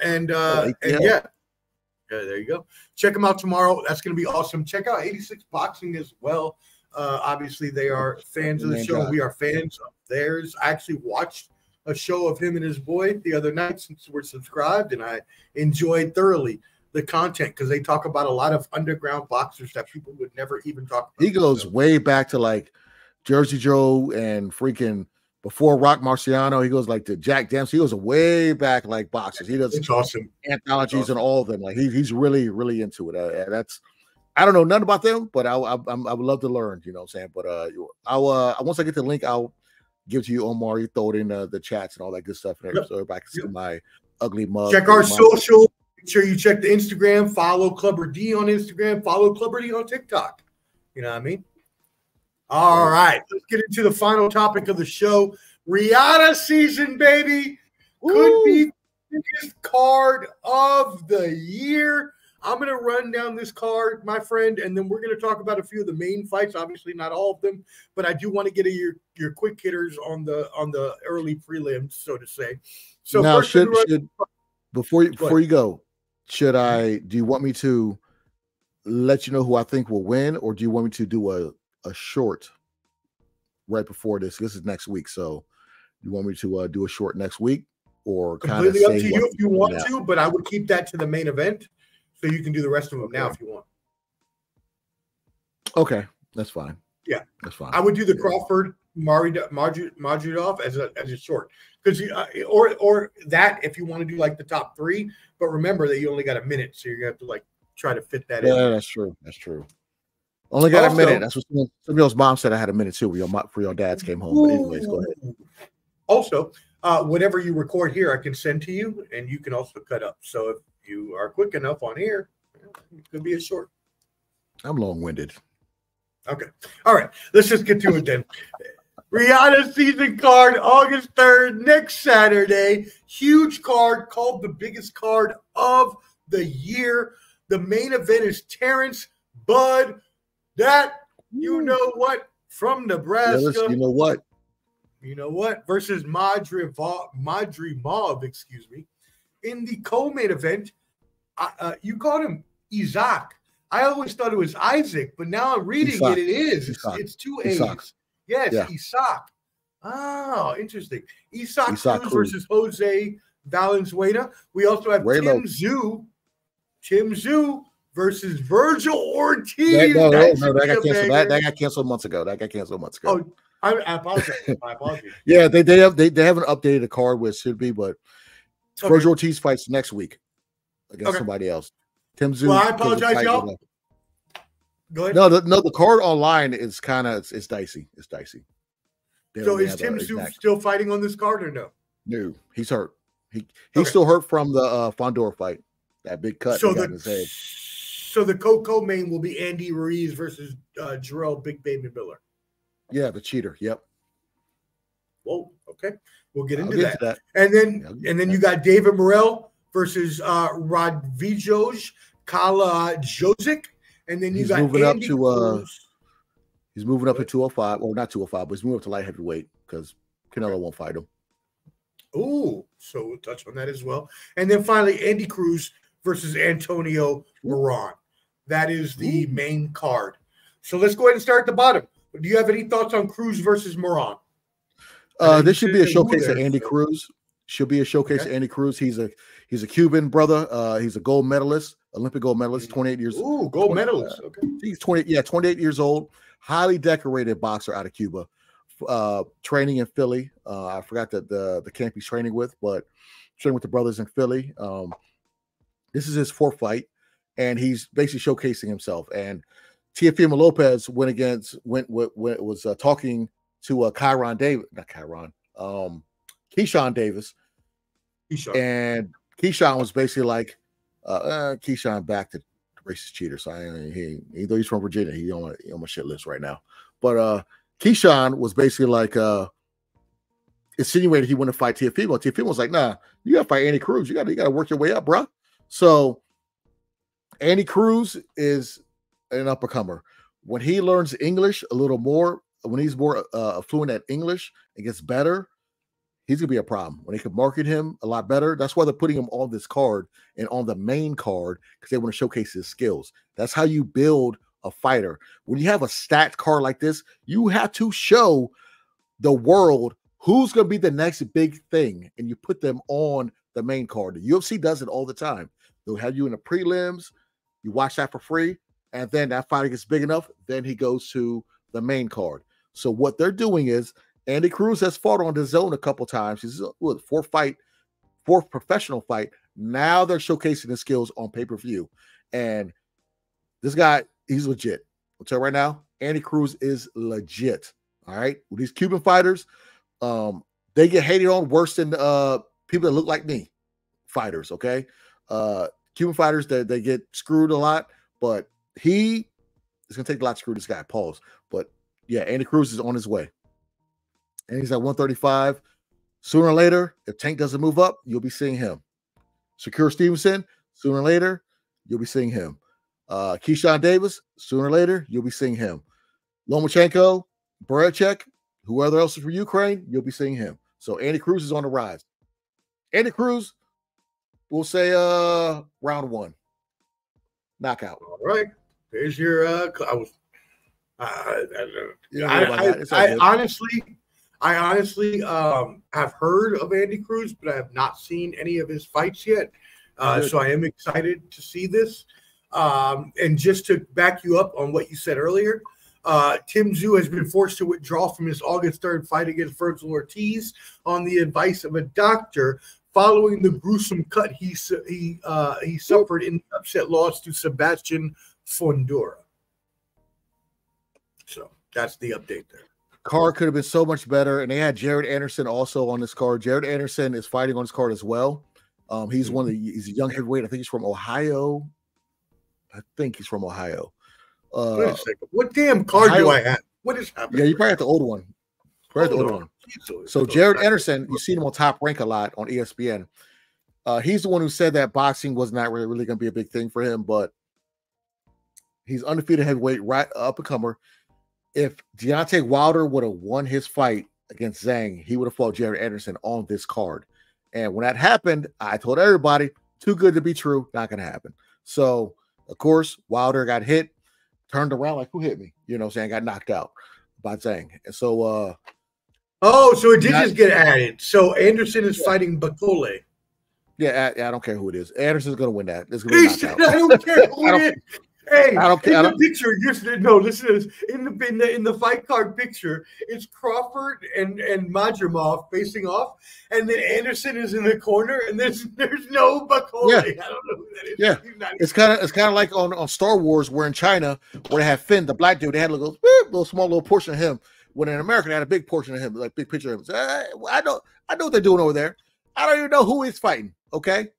there you go. Check him out tomorrow. That's going to be awesome. Check out 86 Boxing as well. Obviously, they are fans of the show. We are fans of theirs. I actually watched a show of him and his boy the other night since we're subscribed, and I enjoyed thoroughly the content because they talk about a lot of underground boxers that people would never even talk about. He goes way back to like Jersey Joe and freaking before Rock Marciano. He goes like to Jack Dempsey. He goes way back like boxers. He does awesome anthologies and all of them. Like he's really, really into it. I don't know nothing about them, but I would love to learn, you know what I'm saying? But I'll once I get the link, I'll give it to you, Omar. You throw it in the chats and all that good stuff there, so everybody can see my ugly mug. Check our social. Make sure you check the Instagram. Follow Clubber D on Instagram. Follow Clubber D on TikTok. You know what I mean? All right. Let's get into the final topic of the show. Riyadh season, baby. Could be the biggest card of the year. I'm going to run down this card, my friend, and then we're going to talk about a few of the main fights. Obviously, not all of them, but I do want to get your quick hitters on the early prelims, so to say. So now, before you go, do you want me to let you know who I think will win, or do you want me to do a short right before this? This is next week, so you want me to do a short next week, or completely up to you if you want to, but I would keep that to the main event. So you can do the rest of them now if you want. Okay, that's fine. Yeah, that's fine. I would do the Crawford Madrimov as a short, because or that if you want to do like the top 3. But remember that you only got a minute, so you're gonna have to like try to fit that in. Yeah, that's true. That's true. Only got a minute. That's what somebody else's mom said. I had a minute too. For your dads came home. But anyways, go ahead. Also, whatever you record here, I can send to you, and you can also cut up. So if you are quick enough on here, it could be a short. I'm long-winded. Okay. All right. Let's just get to it then. Riyadh season card, August 3rd, next Saturday. Huge card called the biggest card of the year. The main event is Terence Bud That, you know what, from Nebraska. You know what? You know what? Versus Madrimov, excuse me. In the co-main event, you called him Isaac. I always thought it was Isaac, but now I'm reading Isaac. it. It is. Isaac. It's two A's. Isaac. Yes, yeah. Isaac. Oh, interesting. Isaac Cruz Cruz versus Jose Valenzuela. We also have Tim Zhu versus Virgil Ortiz. No, that got canceled. That got canceled months ago. Oh, I apologize. My apologies. Yeah, they haven't updated the card where it should be, but Virgil Ortiz fights next week against somebody else. Tim Zhu. Well, I apologize, y'all. Go ahead. No, the card online is kind of it's dicey. It's dicey. So is Tim Zhu still fighting on this card or no? No, he's hurt. He's still hurt from the Fondor fight. That big cut he got in his head. So the co-main will be Andy Ruiz versus Jarrell Big Baby Miller. Yeah, the cheater. Yep. Whoa. Okay, we'll get into that. And then you got David Morrell versus Radvijos Kalajozic, and then you got moving Andy up to Cruz. He's moving up to 205, or not 205, but he's moving up to light heavyweight because Canelo won't fight him. Oh, so we'll touch on that as well. And then finally, Andy Cruz versus Antonio Moran. That is the main card. So let's go ahead and start at the bottom. Do you have any thoughts on Cruz versus Moran? This should be a showcase of Andy Cruz. Should be a showcase of Andy Cruz. He's a Cuban brother. He's a gold medalist, Olympic gold medalist, 28 years old. Ooh, gold medalist. Okay. He's 28 years old, highly decorated boxer out of Cuba. Training in Philly. I forgot the camp he's training with, but training with the brothers in Philly. This is his fourth fight, and he's basically showcasing himself. And Teofimo Lopez was talking to Keyshawn Davis. And Keyshawn was basically like, Keyshawn back to racist cheater. So though he's from Virginia, he on my shit list right now. But Keyshawn was basically like insinuated he wanted to fight Teofimo. Teofimo was like, nah, you gotta fight Andy Cruz. You gotta work your way up, bro. So Andy Cruz is an up-and-comer. When he learns English a little more, when he's more fluent at English and gets better, he's gonna be a problem. When they can market him a lot better, that's why they're putting him on this card and on the main card, because they want to showcase his skills. That's how you build a fighter. When you have a stacked card like this, you have to show the world who's going to be the next big thing, and you put them on the main card. The UFC does it all the time. They'll have you in the prelims, you watch that for free, and then that fighter gets big enough, then he goes to the main card. So what they're doing is, Andy Cruz has fought on DAZN a couple times. He's fourth professional fight. Now they're showcasing his skills on pay-per-view. And this guy, he's legit. I'll tell you right now, Andy Cruz is legit. All right. With these Cuban fighters, they get hated on worse than people that look like me, fighters. Okay. Cuban fighters, they get screwed a lot, but he is going to take a lot to screw this guy. Pause. But yeah, Andy Cruz is on his way. And he's at 135. Sooner or later, if Tank doesn't move up, you'll be seeing him. Shakur Stevenson, sooner or later, you'll be seeing him. Keyshawn Davis, sooner or later, you'll be seeing him. Lomachenko, Barachek, whoever else is from Ukraine, you'll be seeing him. So Andy Cruz is on the rise. Andy Cruz, we'll say round one. Knockout. All right. There's your I honestly have heard of Andy Cruz, but I have not seen any of his fights yet. So I am excited to see this. And just to back you up on what you said earlier, Tim Zhu has been forced to withdraw from his August 3rd fight against Virgil Ortiz on the advice of a doctor following the gruesome cut he suffered in the upset loss to Sebastian Fondura. So that's the update there. Card could have been so much better, and they had Jared Anderson also on this card. Jared Anderson is fighting on this card as well. He's he's a young heavyweight. I think he's from Ohio. Wait a second. What damn card do I have? What is happening? Yeah, you probably have the old one. So Jared Anderson, you see him on Top Rank a lot on ESPN. He's the one who said that boxing was not really going to be a big thing for him, but He's undefeated heavyweight, right up and comer. If Deontay Wilder would have won his fight against Zhang, he would have fought Jared Anderson on this card. And when that happened, I told everybody, too good to be true, not going to happen. So, of course, Wilder got hit, turned around like, who hit me? You know what I'm saying? Got knocked out by Zhang. And so, so it did just get added. So Anderson is fighting Bakole. Yeah, I don't care who it is. Anderson's going to win that. It's going to be I don't care who it is. Hey, in the picture, listen to this. In the fight card picture, it's Crawford and Madrimov facing off, and then Anderson is in the corner, and there's no Bakole. Yeah. I don't know who that is. Yeah, it's kind of like on Star Wars, where in China, where they have Finn, the black dude, they had a little small portion of him. When in America, they had a big portion of him, like big picture of him. So, I know what they're doing over there. I don't even know who he's fighting. Okay,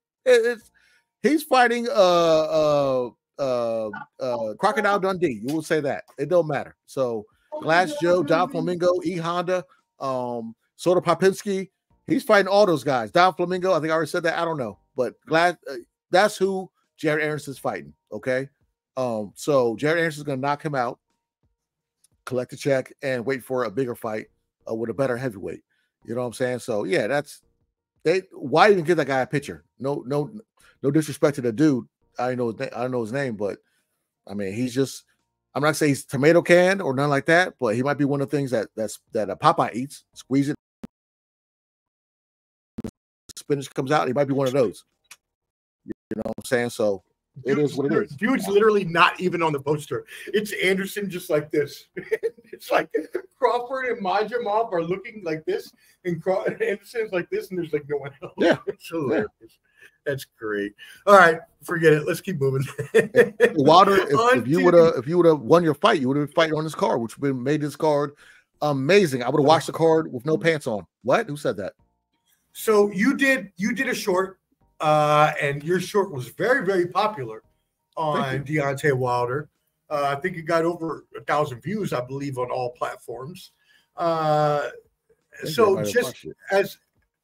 he's fighting Crocodile Dundee. You will say that. It don't matter. So Glass Joe, Don Flamingo, E Honda, Soda Popinski, he's fighting all those guys. Don Flamingo, I think I already said that. I don't know, but that's who Jared Anderson's fighting. Okay, so Jared Anderson's gonna knock him out, collect a check, and wait for a bigger fight with a better heavyweight. You know what I'm saying? So yeah, why even give that guy a picture? No disrespect to the dude. I don't know his name, but I mean, he's just, I'm not saying he's tomato can or nothing like that, but he might be one of the things that Popeye eats. Squeeze it, spinach comes out. He might be one of those. You know what I'm saying? So it is what it is. Dude's literally not even on the poster. It's Anderson just like this. It's like Crawford and Madrimov are looking like this, and Anderson's like this, and there's like no one else. Yeah, it's hilarious. Yeah. That's great. All right, forget it. Let's keep moving. Wilder, if you would have won your fight, you would have been fighting on this card, which would have made this card amazing. I would have watched the card with no pants on. What? Who said that? So you did a short, and your short was very, very popular on Deontay Wilder. I think it got over 1,000 views, I believe, on all platforms. So just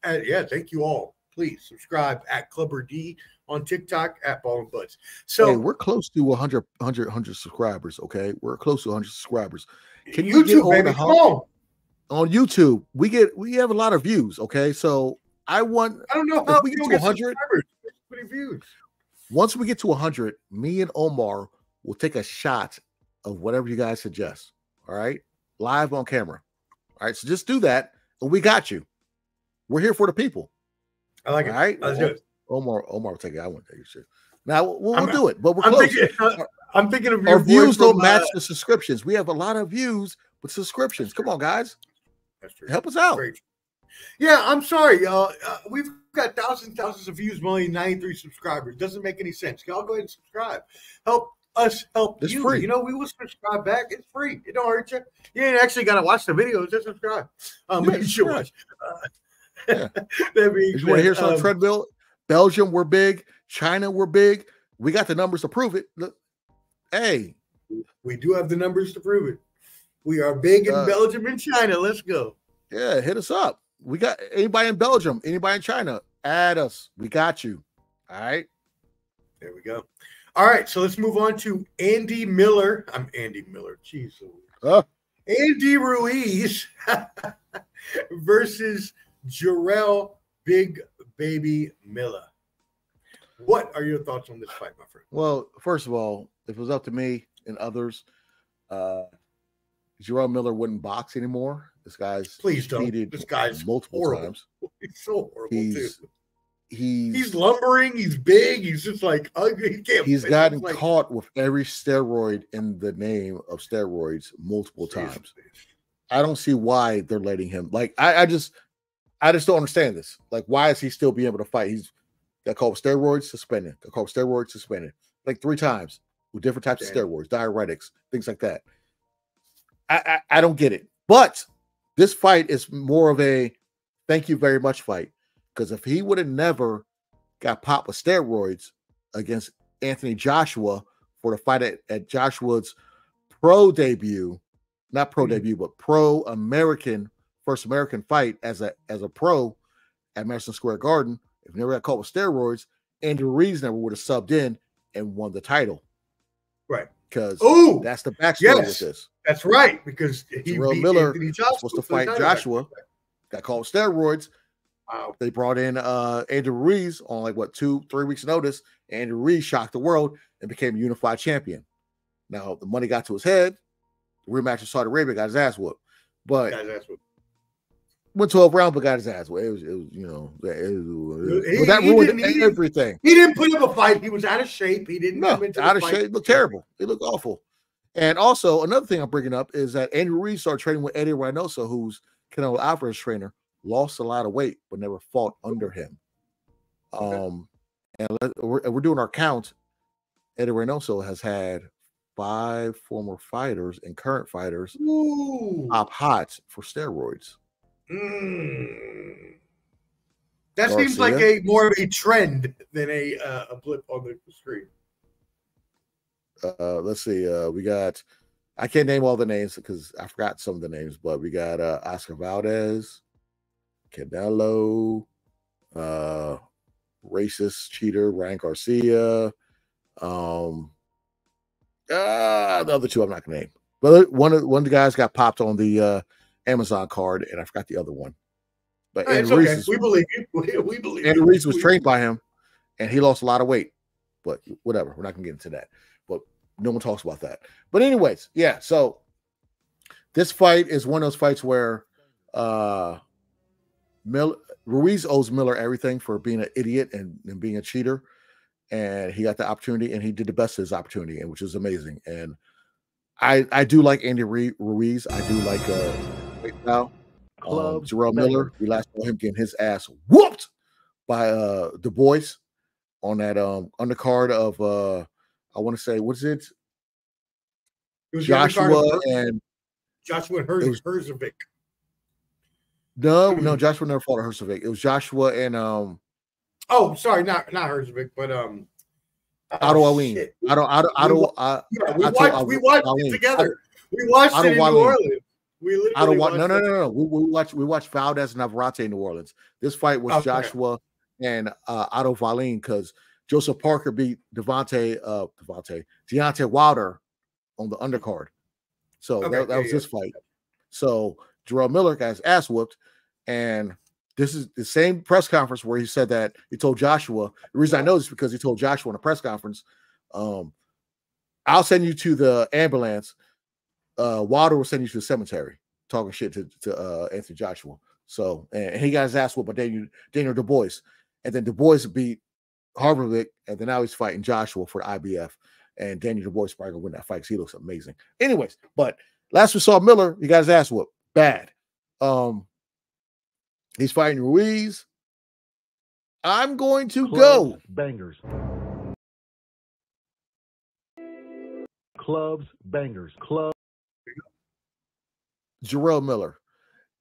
thank you all. Please subscribe at Clubber D on TikTok at Ball and Buds. So hey, we're close to 100 subscribers. Okay, we're close to 100 subscribers. Can you get over the hump? On YouTube? We have a lot of views. Okay, so I don't know how we get to 100 views. Once we get to 100, me and Omar will take a shot of whatever you guys suggest. All right, live on camera. All right, so just do that, and we got you. We're here for the people. I like it. All right, let's do it. Omar will take it. I won't take your shit. Now we'll do it, but we're close. I'm thinking of our views don't match the subscriptions. We have a lot of views with subscriptions. Come on, guys, that's true. Help us out. Great. Yeah, I'm sorry. We've got thousands of views, but only 93 subscribers. Doesn't make any sense. Y'all go ahead and subscribe. Help us help it's you. Free. You know, we will subscribe back. It's free. It don't hurt you. You ain't actually got to watch the videos. Just subscribe. But you should watch. Yeah. If you want to hear some treadmill, Belgium, we're big. China, we're big. We got the numbers to prove it. Look, hey, we do have the numbers to prove it. We are big in Belgium and China. Let's go. Yeah, hit us up. We got anybody in Belgium, anybody in China, add us. We got you. All right. There we go. All right, so let's move on to Andy Miller. I'm Andy Miller. Jeez. Andy Ruiz versus Jarrell Big Baby Miller. What are your thoughts on this fight, my friend? Well, first of all, if it was up to me and others, Jarrell Miller wouldn't box anymore. This guy's This guy's multiple horrible. times. He's so horrible too. He's lumbering. He's big. He's just like ugly. He's gotten caught with every steroid in the name of steroids multiple times. I don't see why they're letting him. Like I just don't understand this. Like, why is he still being able to fight? He's got called steroids, suspended. Got called steroids, suspended. Like 3 times with different types of steroids, diuretics, things like that. I don't get it. But this fight is more of a thank you very much fight. Because if he would have never got popped with steroids against Anthony Joshua for the fight at Joshua's pro debut, not pro debut, but pro American, first American fight as a pro at Madison Square Garden, if he never got caught with steroids, Andy Ruiz never would have subbed in and won the title. Right. because Oh, that's the backstory with yes, this. that's right. Because he Jarrell beat Miller Anthony was Joshua supposed to for the fight title Joshua, back. got called steroids. Wow. They brought in Andrew Ruiz on like what 2-3 weeks notice. Andrew Ruiz shocked the world and became a unified champion. Now the money got to his head. The rematch in Saudi Arabia got his ass whooped, but went 12 rounds, but got his ass whooped. It was you know, that ruined everything. He didn't put up a fight. He was out of shape. He didn't come into out the of fight. shape. It looked terrible. It looked awful. And also another thing I'm bringing up is that Andrew Ruiz started training with Eddie Reynoso, who's Canelo Alvarez's trainer. Lost a lot of weight, but never fought under him. And we're doing our count. Eddie Reynoso has had 5 former fighters and current fighters top hot for steroids. That Garcia, seems like more of a trend than a blip on the screen. Let's see. We got, I can't name all the names because I forgot some of the names, but we got Oscar Valdez, Canelo, racist cheater Ryan Garcia, the other two I'm not gonna name, but one of the guys got popped on the Amazon card, and I forgot the other one. But Andrew Ruiz, we believe you. We believe Andrew Ruiz was trained by him, and he lost a lot of weight. But whatever, we're not gonna get into that. But no one talks about that. But anyways, yeah. So this fight is one of those fights where Ruiz owes Miller everything for being an idiot and being a cheater, and he got the opportunity, and he did the best of his opportunity, and which is amazing. And I do like Andy Ruiz. I do like now Jarrell Miller. We last saw him getting his ass whooped by Du Bois on that undercard of I want to say, what's it? It was Joshua and Herzovic. No, Joshua never fought Herzovic. It was Joshua and oh, sorry, not Herzovic, but Otto Wallin. We watched it together. We watched it in New Orleans. We literally no. We watched Valdez and Navarrete in New Orleans. This fight was Joshua and Otto Wallin because Joseph Parker beat Deontay Wilder on the undercard. So that was his fight. So Jarrell Miller got his ass whooped, and this is the same press conference where he said that he told Joshua. The reason I know this is because he told Joshua in a press conference, "I'll send you to the ambulance. Wilder will send you to the cemetery." Talking shit to Anthony Joshua. So and he got his ass whooped by Daniel Du Bois, and then Du Bois beat Harvick, and then now he's fighting Joshua for the IBF. And Daniel Du Bois probably gonna win that fight because he looks amazing. Anyways, but last we saw Miller, he got his ass whooped bad. He's fighting Ruiz. I'm going to go bangers. Clubs, bangers, club. Jarrell Miller.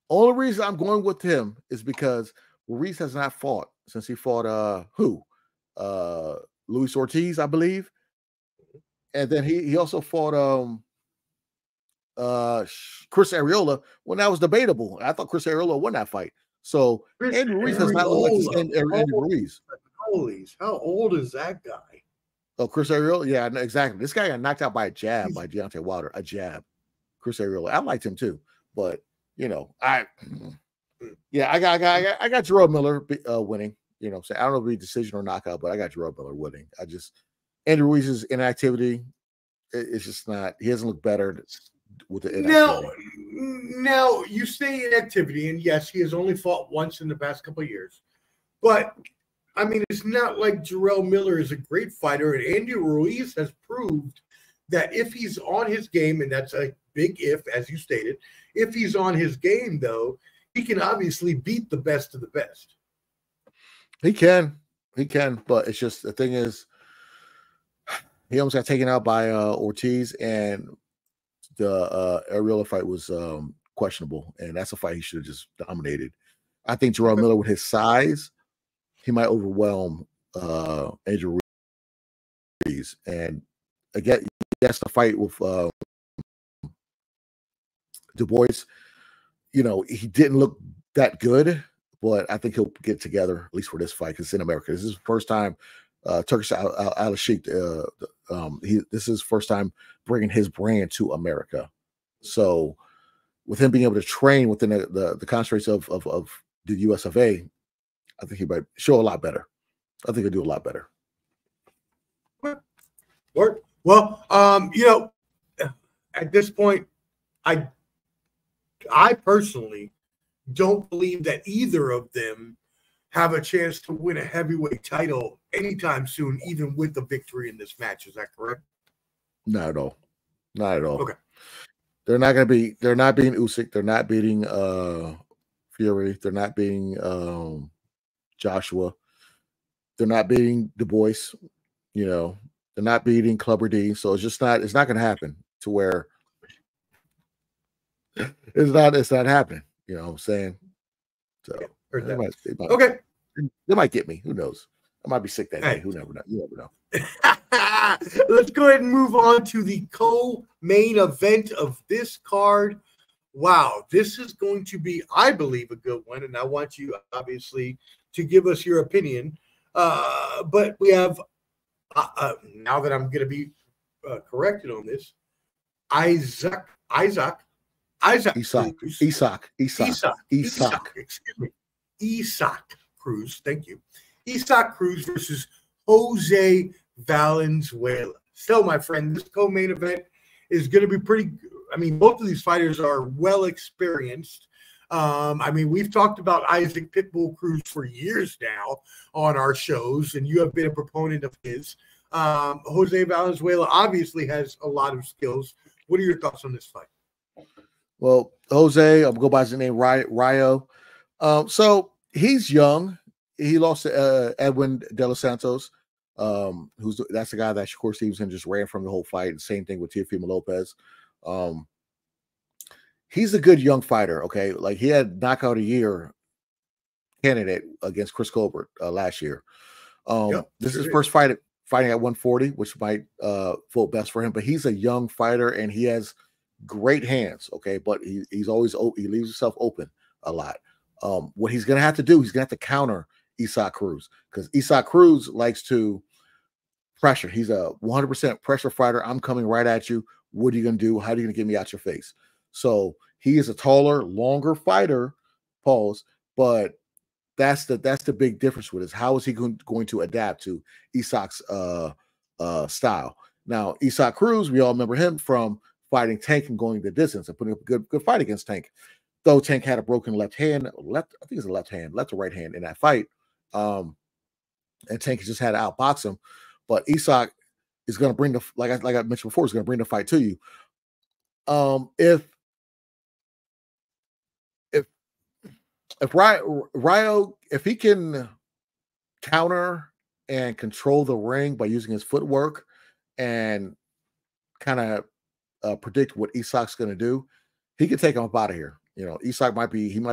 Only reason I'm going with him is because Ruiz has not fought since he fought Luis Ortiz, I believe. And then he also fought Chris Arreola when that was debatable. I thought Chris Arreola won that fight. So Andrew Ruiz does not look like the same Andrew Ruiz. How old is that guy? Oh, Chris Arreola? Yeah, exactly. This guy got knocked out by a jab by Deontay Wilder. A jab. Chris Arreola. I liked him too. But I got Jarrell Miller winning. I don't know if it'll be decision or knockout, but I got Jarrell Miller winning. Andrew Ruiz's inactivity, it's just not. He hasn't looked better with the inactivity. Now you say inactivity, and yes, he has only fought once in the past couple of years. But I mean, it's not like Jarrell Miller is a great fighter, and Andy Ruiz has proved that if he's on his game, and that's a big if, as you stated, if he's on his game, though, he can obviously beat the best of the best. He can, but it's just the thing is, he almost got taken out by Ortiz, and the Arreola fight was questionable, and that's a fight he should have just dominated. I think Jarrell Miller, with his size, he might overwhelm Andrew Ruiz. And again, that's the fight with Du Bois. He didn't look that good, but I think he'll get together, at least for this fight, because it's in America. This is the first time Turkish Al-Sheikh, This is his first time bringing his brand to America. So with him being able to train within the constraints of the US of A, I think he might show a lot better. I think he'll do a lot better. Well, at this point, I personally don't believe that either of them have a chance to win a heavyweight title anytime soon, even with the victory in this match. Is that correct? Not at all. Not at all. Okay. They're not beating Usyk. They're not beating Fury. They're not beating Joshua. They're not beating Du Bois. They're not beating Clubber D. So it's not going to happen to where it's not happening. You know what I'm saying? So they might get me. Who knows? I might be sick that day. Who never know? You never know. Let's go ahead and move on to the co-main event of this card. Wow, this is going to be, I believe, a good one, and I want you obviously to give us your opinion. But we have now that I'm going to be corrected on this, Isaac. Excuse me. Isaac Cruz. Thank you. Isaac Cruz versus Jose Valenzuela. So, my friend, this co-main event is going to be pretty. I mean, both of these fighters are well experienced. We've talked about Isaac Pitbull Cruz for years now on our shows, and you have been a proponent of his. Jose Valenzuela obviously has a lot of skills. What are your thoughts on this fight? Well, Jose, I'll go by his name, Rayo. So he's young. He lost to Edwin De Los Santos, that's the guy that Shakur Stevenson just ran from the whole fight. Same thing with Teofimo Lopez. He's a good young fighter. Okay, like he had knockout of year candidate against Chris Colbert last year. This is his first fighting at 140, which might vote best for him. But he's a young fighter and he has great hands. Okay, but he's always he leaves himself open a lot. What he's gonna have to do, he's gonna have to counter Isaac Cruz, because Isaac Cruz likes to pressure. He's a 100% pressure fighter. I'm coming right at you. What are you gonna do? How are you gonna get me out your face? So he is a taller, longer fighter, but that's the big difference with this. How is he going to adapt to Isaac's style? Now, Isaac Cruz, we all remember him from fighting Tank and going the distance and putting up a good fight against Tank. Though Tank had a broken left hand, I think it's a left or right hand in that fight. And Tank just had to outbox him. But Isaac is going to bring like I mentioned before, is going to bring the fight to you. If Rayo, if he can counter and control the ring by using his footwork and kind of predict what Isaac's going to do, he can take him up out of here. Isaac might be taking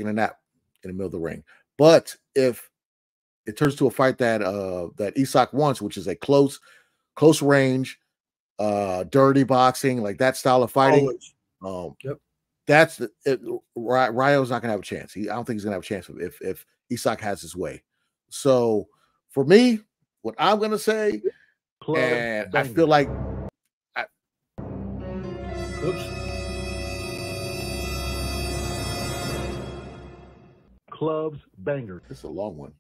a nap in the middle of the ring. But if it turns to a fight that Isaac wants, which is a close range, dirty boxing, like that style of fighting, that's it. Rayo's not gonna have a chance. I don't think he's gonna have a chance if Isaac has his way. So for me, what I'm gonna say, I feel like Clubs banger. This is a long one.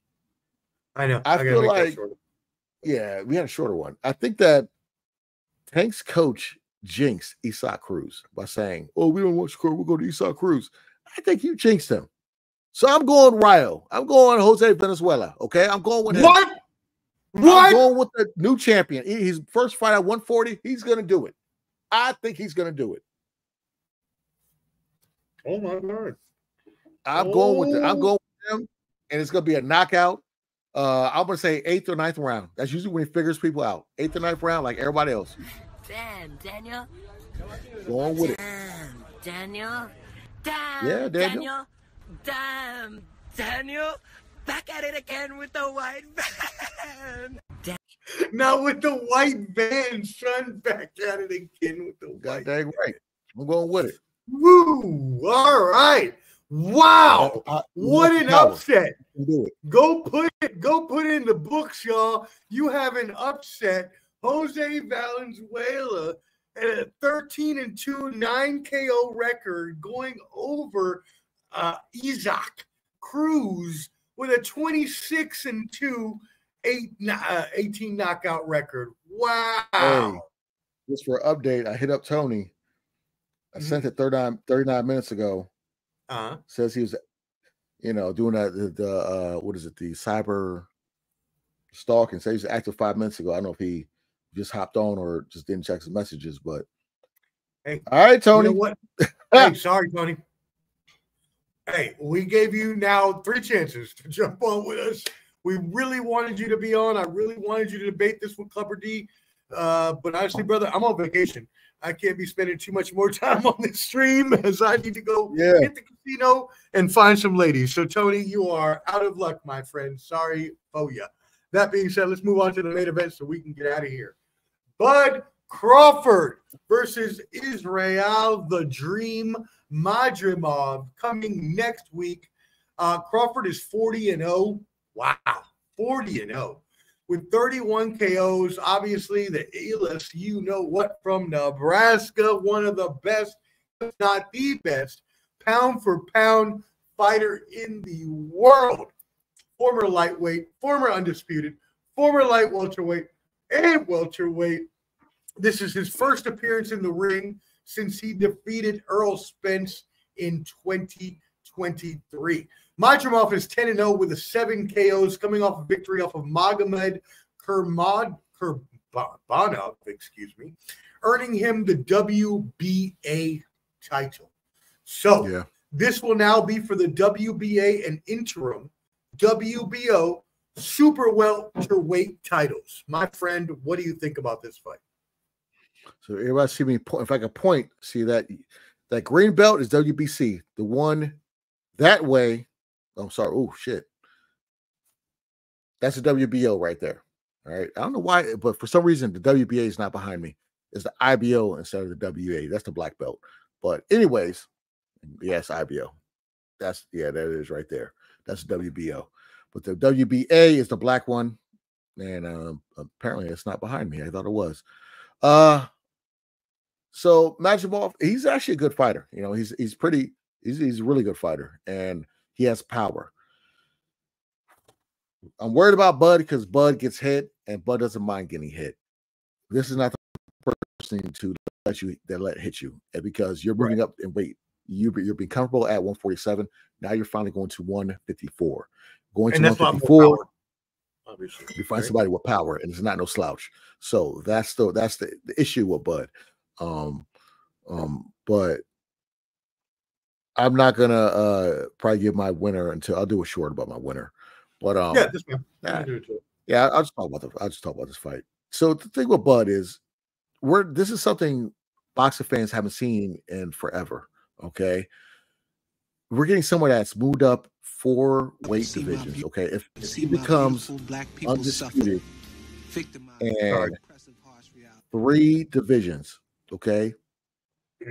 I know. I feel like, yeah, we had a shorter one. I think that Tank's coach jinxed Isaac Cruz by saying, "Oh, we don't want Shakur. We'll go to Isaac Cruz." I think you jinxed him. So I'm going Rayo. I'm going Jose Venezuela. Okay, I'm going with him. What? I'm going with the new champion. His first fight at 140. He's going to do it. I think he's going to do it. Oh my God. I'm going with him, and it's going to be a knockout. I'm going to say 8th or 9th round. That's usually when he figures people out. 8th or 9th round, like everybody else. Damn, Daniel. Going with it. Daniel. Damn, yeah, Daniel. Damn, Daniel. Back at it again with the white van. Now with the white van, son, back at it again with the white van. Dang right. I'm going with it. Woo! All right. Wow. What an upset. Do it. Go put it in the books, y'all. You have an upset. Jose Valenzuela at a 13-2, 9 KO record going over Isaac Cruz with a 26-2, 18 knockout record. Wow. Hey, just for an update, I hit up Tony. I sent it 39 minutes ago. Says he was, doing that, what is it, the cyber stalking. Says he was active 5 minutes ago. I don't know if he just hopped on or just didn't check his messages, but hey, all right, Tony. You know what? Hey, sorry, Tony. Hey, we gave you now 3 chances to jump on with us. We really wanted you to be on. I really wanted you to debate this with Clubber D. But honestly, brother, I'm on vacation. I can't be spending too much more time on this stream as I need to go hit the casino and find some ladies. So, Tony, you are out of luck, my friend. Sorry for ya. That being said, let's move on to the main event so we can get out of here. Bud Crawford versus Israil the Dream Madrimov coming next week. Crawford is 40-0. Wow, 40-0 with 31 KOs. Obviously, the illest, from Nebraska, one of the best, if not the best, pound-for-pound fighter in the world. Former lightweight, former undisputed, former light welterweight, and welterweight. This is his first appearance in the ring since he defeated Errol Spence in 2023. Madrimov is 10-0 with 7 KOs, coming off a victory off of Magomed Kurbanov, earning him the WBA title. So this will now be for the WBA and interim WBO super welterweight titles. My friend, what do you think about this fight? So everybody see me point. If I can point, see that green belt is WBC. The one that way. I'm sorry. Oh shit. That's a WBO right there. All right. I don't know why, but for some reason the WBA is not behind me. It's the IBO instead of the WA. That's the black belt. But anyways, yes, IBO. That is right there. That's WBO. But the WBA is the black one, and apparently it's not behind me. I thought it was. So Madrimov, he's actually a good fighter. He's a really good fighter, and he has power. I'm worried about Bud because Bud gets hit, and Bud doesn't mind getting hit. This is not the person to let hit you, and because you're moving up in weight. You're being comfortable at 147. Now you're finally going to 154. Going to 154, obviously, you find somebody with power, and it's not no slouch. So that's the issue with Bud. But I'm not gonna probably give my winner until I'll do a short about my winner. But I'll just talk about this fight. So the thing with Bud is this is something boxing fans haven't seen in forever. Okay, we're getting someone that's moved up 4 weight divisions. Okay, if he becomes undisputed and 3 divisions, okay,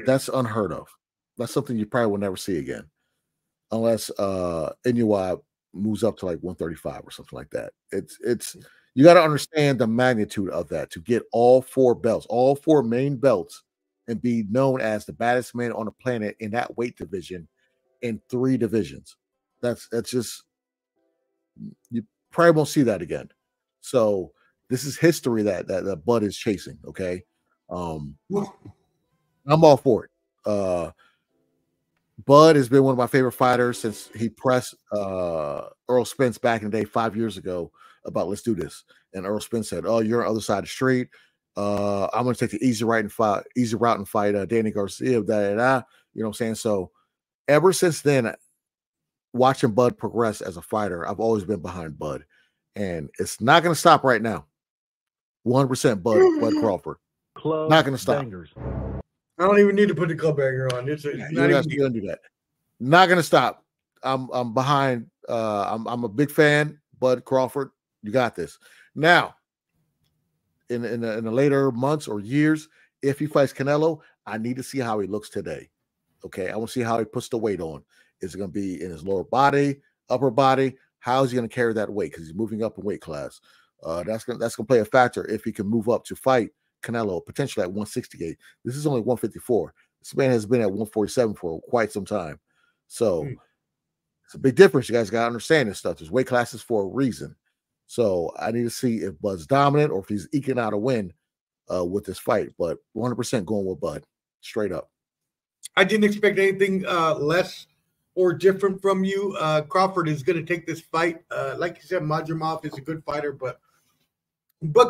that's unheard of. That's something you probably will never see again, unless Inoue moves up to like 135 or something like that. It's you got to understand the magnitude of that to get all 4 belts, all 4 main belts, and be known as the baddest man on the planet in that weight division in 3 divisions. That's just, you probably won't see that again. So this is history that Bud is chasing. Okay. I'm all for it. Bud has been one of my favorite fighters since he pressed Errol Spence back in the day 5 years ago about let's do this. And Errol Spence said, "Oh, you're on the other side of the street. I'm going to take the easy route and fight Danny Garcia." You know what I'm saying? So ever since then, watching Bud progress as a fighter, I've always been behind Bud, and it's not going to stop right now. 100% Bud Crawford. Not going to stop. I don't even need to put the club banger on. It's not even going to do that. Not going to stop. I'm behind. I'm a big fan. Bud Crawford, you got this. Now, in the later months or years, if he fights Canelo, I need to see how he looks today. Okay, I want to see how he puts the weight on. Is it going to be in his lower body, upper body? How is he going to carry that weight? Because he's moving up in weight class. That's going to play a factor if he can move up to fight Canelo, potentially at 168. This is only 154. This man has been at 147 for quite some time. So it's a big difference. You guys got to understand this stuff. There's weight classes for a reason. So I need to see if Bud's dominant or if he's eking out a win with this fight. But 100% going with Bud, straight up. I didn't expect anything less or different from you. Crawford is going to take this fight. Like you said, Madrimov is a good fighter, but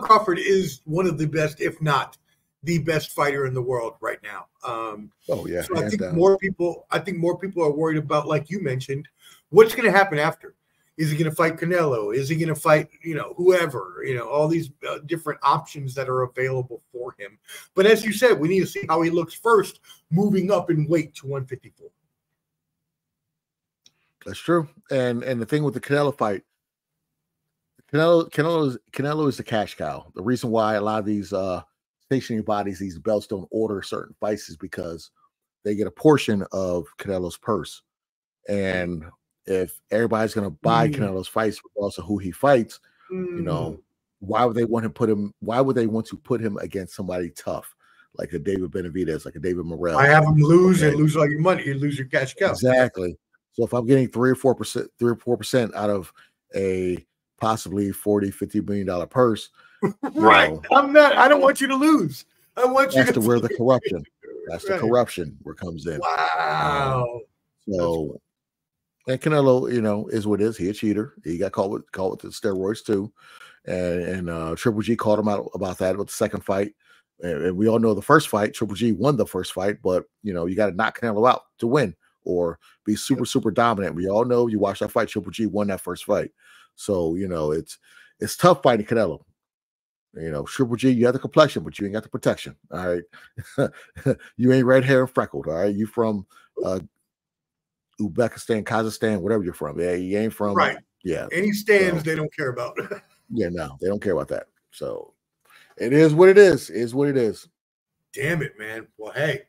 Crawford is one of the best, if not the best fighter in the world right now. Oh yeah. So I think more people are worried about, like you mentioned, what's going to happen after. Is he going to fight Canelo? Is he going to fight, whoever, all these different options that are available for him. But as you said, we need to see how he looks first, moving up in weight to 154. That's true. And the thing with the Canelo fight, Canelo is the cash cow. The reason why a lot of these stationary bodies, these belts don't order certain fights is because they get a portion of Canelo's purse. And if everybody's going to buy Canelo's fights, regardless of who he fights, why would they want to put him against somebody tough, like a David Benavidez, like a David Morrell? I have him lose and lose all your money. You lose your cash cow. Exactly. So if I'm getting 3 or 4% out of a possibly $40-50 million purse, right? I don't want you to lose. I want you to where the corruption. That's the corruption where it comes in. Wow. So. And Canelo, is what it is. He a cheater. He got caught with the steroids too, and Triple G called him out about that with the second fight. And we all know the first fight, Triple G won the first fight, but you got to knock Canelo out to win or be super dominant. We all know you watch that fight, Triple G won that first fight. So it's tough fighting Canelo. Triple G, you have the complexion, but you ain't got the protection. All right, you ain't red hair and freckled. All right, you from Uzbekistan, Kazakhstan, whatever you're from. Yeah, you ain't from right. Yeah. Any stands they don't care about. Yeah, no, they don't care about that. So it is what it is. It is what it is. Damn it, man. Well, hey.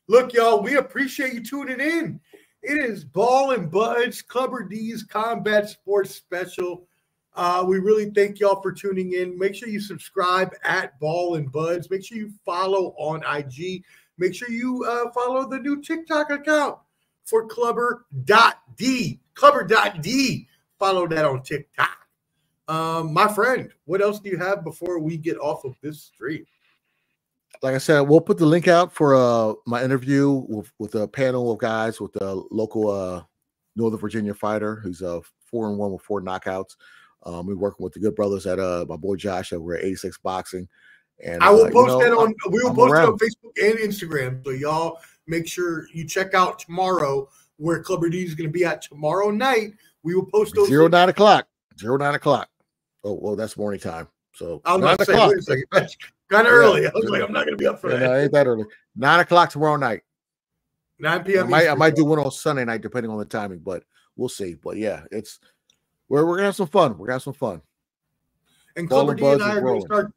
Look, y'all, we appreciate you tuning in. It is Ball and Buds, Clubber D's Combat Sports Special. We really thank y'all for tuning in. Make sure you subscribe at Ball and Buds. Make sure you follow on IG. Make sure you follow the new TikTok account for Clubber.D. Clubber.D. Follow that on TikTok. My friend, what else do you have before we get off of this stream? Like I said, we'll put the link out for my interview with a panel of guys with the local Northern Virginia fighter who's 4-1 with 4 knockouts. We're working with the good brothers at my boy Josh over at 86 Boxing. And I will post that on. We will post it on Facebook and Instagram. So y'all make sure you check out tomorrow where Clubber D is going to be at tomorrow night. We will post those 9 o'clock. 9 o'clock. Oh, well, that's morning time. So I was about to say, wait a second. That's kind of early. I was like, I'm not going to be up for that. No, ain't that early. 9 o'clock tomorrow night. 9 p.m. I might do one on Sunday night, depending on the timing, but we'll see. But yeah, we're gonna have some fun. We're gonna have some fun. And Clubber D and I are going to start.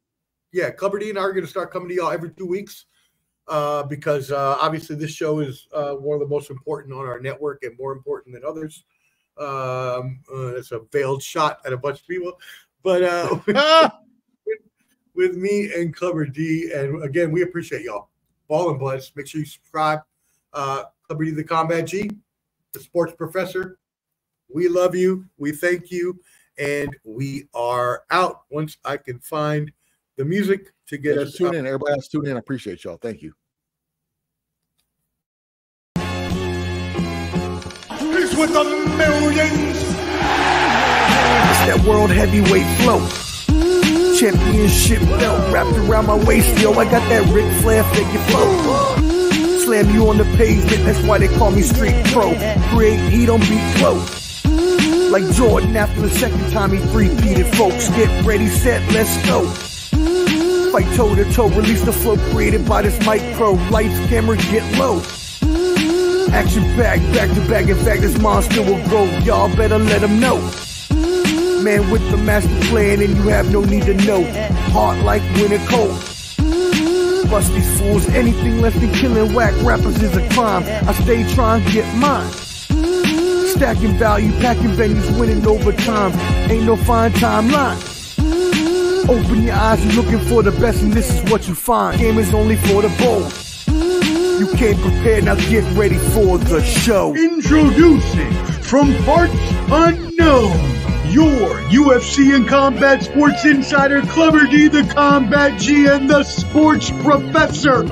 Yeah, Clubber D and I are going to start coming to y'all every 2 weeks because obviously this show is one of the most important on our network and more important than others. It's a veiled shot at a bunch of people, but with me and Clubber D, and again, we appreciate y'all. Ball and Buds. Make sure you subscribe. Clubber D, the Combat G, the Sports Professor. We love you. We thank you, and we are out. Once I can find the music to get us tune in. Everybody else tune in. I appreciate y'all. Thank you. He's with the millions. It's that world heavyweight flow. Championship belt wrapped around my waist. Yo, I got that Ric Flair figure flow. Slam you on the pavement. That's why they call me Street Pro. Create heat, don't be close. Like Jordan after the second time he three-peated. Folks, get ready, set, let's go. Fight toe-to-toe, release the flow created by this micro. Lights, camera, get low. Action back to back. In fact, this monster will go. Y'all better let him know. Man with the master plan, and you have no need to know. Hard like winter cold. Bust these fools. Anything less than killing whack rappers is a crime. I stay trying to get mine. Stacking value, packing venues, winning overtime. Ain't no fine timeline. Open your eyes, you're looking for the best, and this is what you find. Game is only for the bold. You came prepared, now get ready for the show. Introducing from parts unknown, your UFC and combat sports insider, Clever D, the Combat G, and the sports professor.